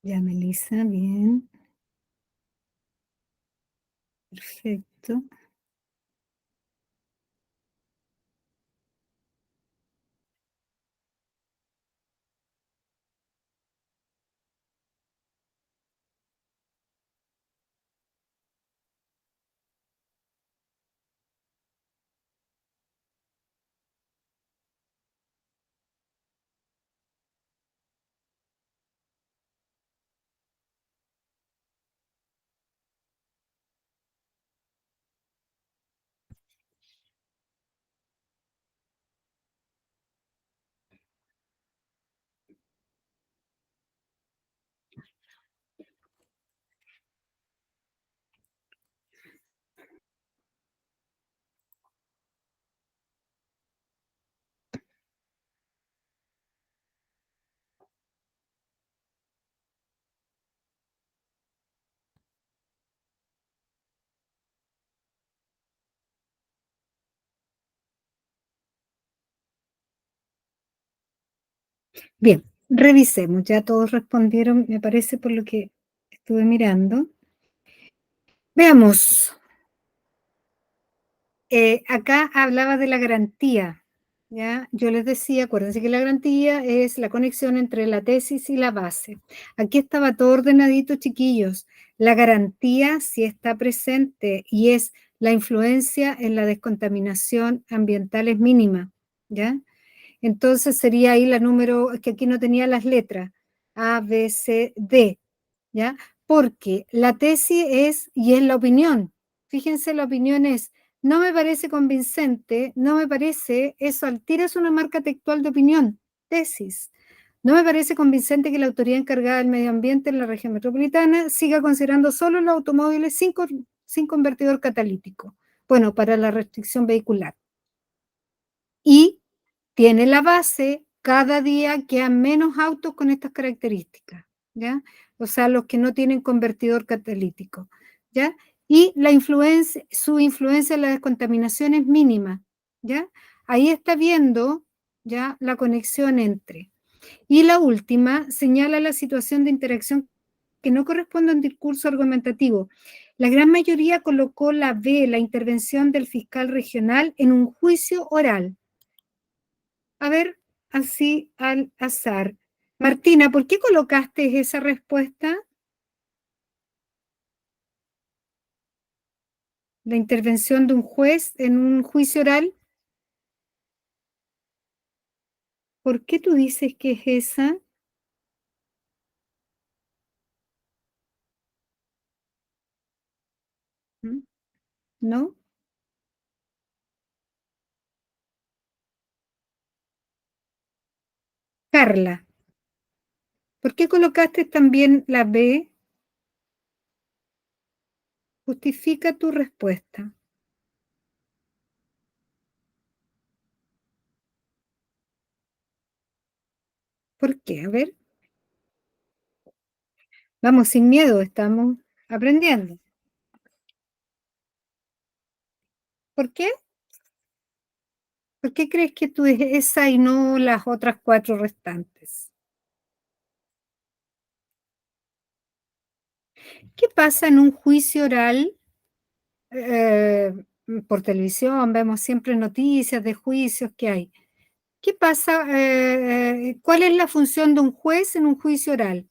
Ya, Melissa, bien. Perfecto. Bien, revisemos. Ya todos respondieron, me parece, por lo que estuve mirando. Veamos. Acá hablaba de la garantía. ¿ya? Yo les decía, acuérdense que la garantía es la conexión entre la tesis y la base. Aquí estaba todo ordenadito, chiquillos. La garantía, si está presente y es la influencia en la descontaminación ambiental es mínima, ¿ya? Entonces sería ahí la número, es que aquí no tenía las letras, A, B, C, D, ¿ya? Porque la tesis es, y es la opinión. Fíjense, la opinión es, no me parece convincente, no me parece, eso al tiro es una marca textual de opinión, tesis. No me parece convincente que la autoridad encargada del medio ambiente en la región metropolitana siga considerando solo los automóviles sin convertidor catalítico. Bueno, para la restricción vehicular. Y tiene la base, cada día quedan menos autos con estas características, ¿ya? O sea, los que no tienen convertidor catalítico, ¿ya? Y su influencia en la descontaminación es mínima, ¿ya? Ahí está viendo, ¿ya? La conexión entre. Y la última señala la situación de interacción que no corresponde a un discurso argumentativo. La gran mayoría colocó la B, la intervención del fiscal regional, en un juicio oral. A ver, así al azar. Martina, ¿por qué colocaste esa respuesta? La intervención de un juez en un juicio oral. ¿Por qué tú dices que es esa? ¿Mm? ¿No? Carla, ¿por qué colocaste también la B? Justifica tu respuesta. ¿Por qué? A ver. Vamos sin miedo, estamos aprendiendo. ¿Por qué? ¿Por qué crees que tú es esa y no las otras 4 restantes? ¿Qué pasa en un juicio oral? Eh, por televisión vemos siempre noticias de juicios que hay. ¿Qué pasa? ¿Cuál es la función de un juez en un juicio oral?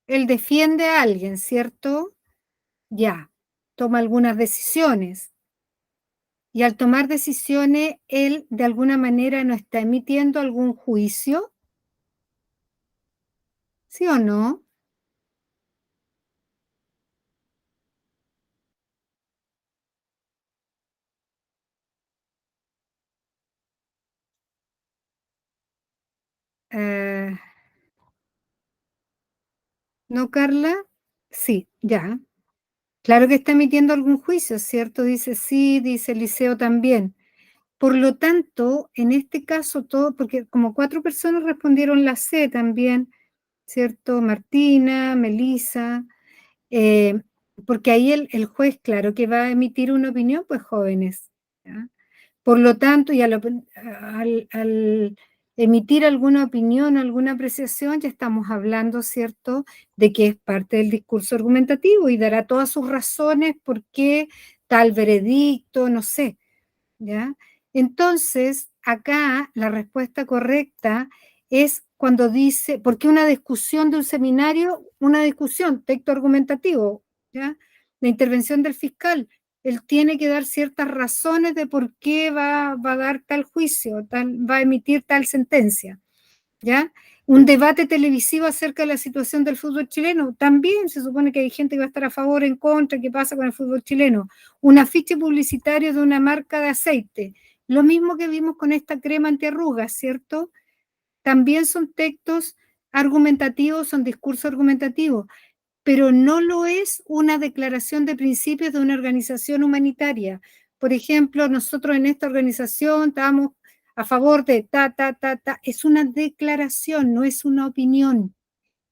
Él defiende a alguien, ¿cierto? Ya, toma algunas decisiones. Y al tomar decisiones, él de alguna manera no está emitiendo algún juicio, ¿sí o no? Eh, ¿No, Carla? Sí, ya. Claro que está emitiendo algún juicio, ¿cierto? Dice sí, dice Eliseo también. Por lo tanto, en este caso, todo, porque como 4 personas respondieron la C también, ¿cierto? Martina, Melissa, eh, porque ahí el juez, claro que va a emitir una opinión, pues jóvenes, ¿ya? Por lo tanto, y al emitir alguna opinión, alguna apreciación, ya estamos hablando, ¿cierto?, de que es parte del discurso argumentativo y dará todas sus razones por qué tal veredicto, no sé, ¿ya? Entonces, acá la respuesta correcta es cuando dice, ¿por qué una discusión de un seminario? Una discusión, texto argumentativo, ¿ya? La intervención del fiscal, él tiene que dar ciertas razones de por qué va a dar tal juicio, va a emitir tal sentencia, ¿ya? Un debate televisivo acerca de la situación del fútbol chileno, también se supone que hay gente que va a estar a favor, en contra, qué pasa con el fútbol chileno. Un afiche publicitario de una marca de aceite, lo mismo que vimos con esta crema antiarrugas, ¿cierto? También son textos argumentativos, son discursos argumentativos, pero no lo es una declaración de principios de una organización humanitaria. Por ejemplo, nosotros en esta organización estamos a favor de ta. Es una declaración, no es una opinión.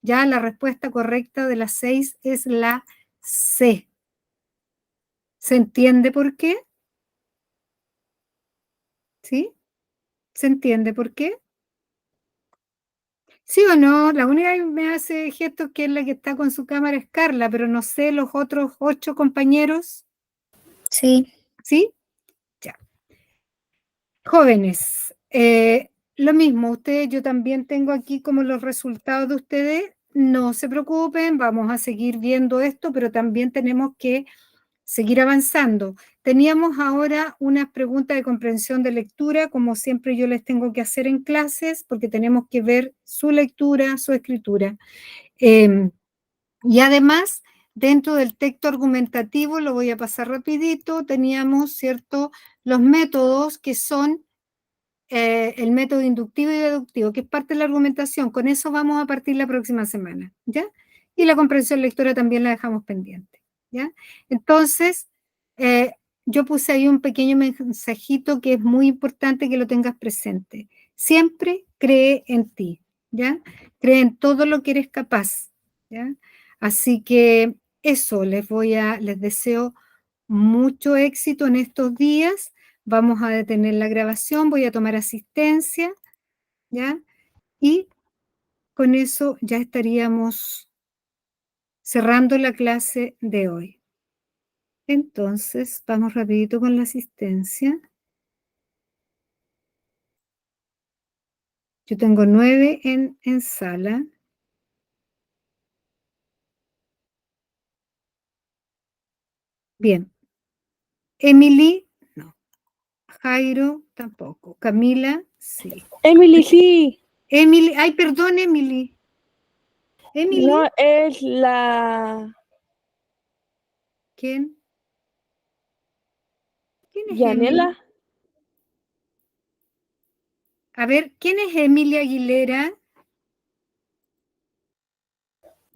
Ya la respuesta correcta de las 6 es la C. ¿Se entiende por qué? ¿Sí? ¿Se entiende por qué? ¿Sí o no? La única que me hace gestos que es la que está con su cámara es Carla, pero no sé los otros 8 compañeros. Sí. ¿Sí? Ya. Jóvenes, lo mismo, ustedes, yo también tengo aquí como los resultados de ustedes. No se preocupen, vamos a seguir viendo esto, pero también tenemos que seguir avanzando. Teníamos ahora unas preguntas de comprensión de lectura, como siempre yo les tengo que hacer en clases, porque tenemos que ver su lectura, su escritura. Y además, dentro del texto argumentativo, lo voy a pasar rapidito, teníamos, ¿cierto?, los métodos que son el método inductivo y deductivo, que es parte de la argumentación. Con eso vamos a partir la próxima semana, ¿ya? Y la comprensión lectora también la dejamos pendiente, ¿ya? Entonces, yo puse ahí un pequeño mensajito que es muy importante que lo tengas presente. Siempre cree en ti, ¿ya? Cree en todo lo que eres capaz, ¿ya? Así que eso, les deseo mucho éxito en estos días. Vamos a detener la grabación, voy a tomar asistencia, ¿ya? Y con eso ya estaríamos cerrando la clase de hoy. Entonces, vamos rapidito con la asistencia. Yo tengo 9 en sala. Bien. Emily, no. Jairo, tampoco. Camila, sí. Emily, sí. Emily, ay, perdón, Emily. Emily, No es la ¿quién? ¿Quién es Emily? Yanela. A ver, ¿quién es Emilia Aguilera?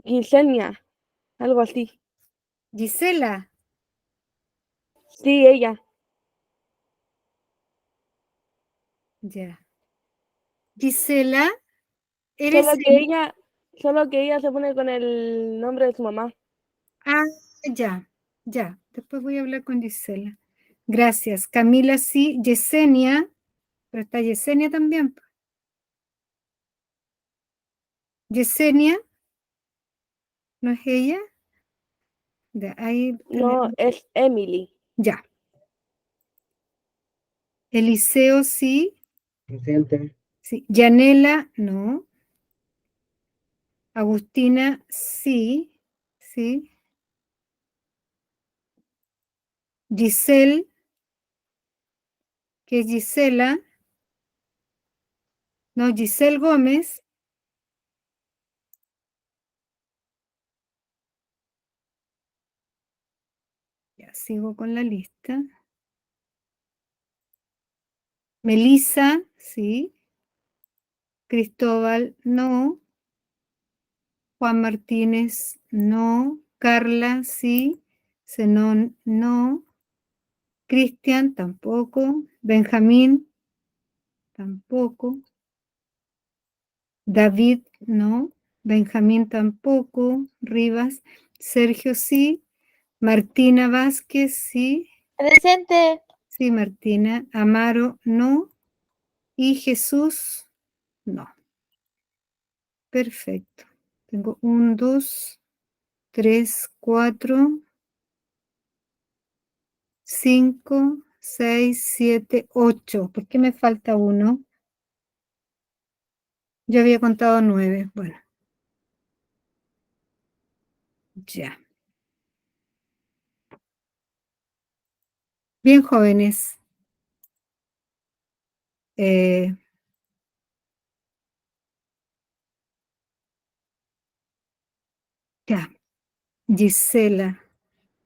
Gisenia. Algo así. Gisela. Sí, ella. Ya. Gisela, eres... Solo que ella se pone con el nombre de su mamá. Ah, ya, ya. Después voy a hablar con Gisela. Gracias. Camila, sí. Yesenia, pero está Yesenia también. Yesenia, ¿no es ella? Ya, ahí No, tenemos. es Emily. Ya. Eliseo, sí. Presente. Sí. Yanela, no. Agustina, sí. Sí. Giselle, que es Gisela. No, Giselle Gómez. Ya, sigo con la lista. Melissa, sí. Cristóbal, no. Juan Martínez, no. Carla, sí. Zenón, no. Cristian, tampoco. Benjamín, tampoco. David, no. Benjamín, tampoco. Rivas, Sergio, sí. Martina Vázquez, sí. Presente. Sí, Martina. Amaro, no. Y Jesús, no. Perfecto. Tengo 1, 2, 3, 4, 5, 6, 7, 8. ¿Por qué me falta uno? Yo había contado 9. Bueno. Ya. Bien, jóvenes. Ya. Gisela.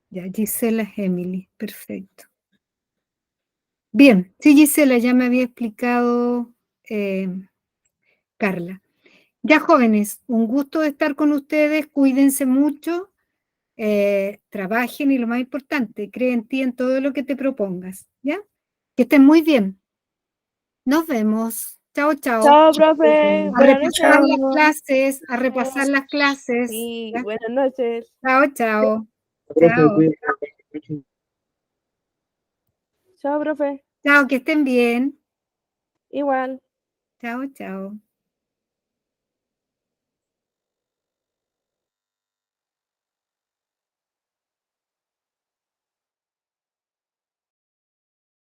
Ya, Gisela es Emily. Perfecto. Bien. Sí, Gisela, ya me había explicado Carla. Ya, jóvenes, un gusto de estar con ustedes. Cuídense mucho. Trabajen y lo más importante, cree en ti en todo lo que te propongas. ¿Ya? Que estén muy bien. Nos vemos. Chao, chao. Chao, profe. A Buenas noches. repasar las clases, a repasar las clases. Sí, ¿Ya? buenas noches. Chao, chao. Profe, Chao. cuídate. Chao, profe. Chao, que estén bien. Igual. Chao, chao.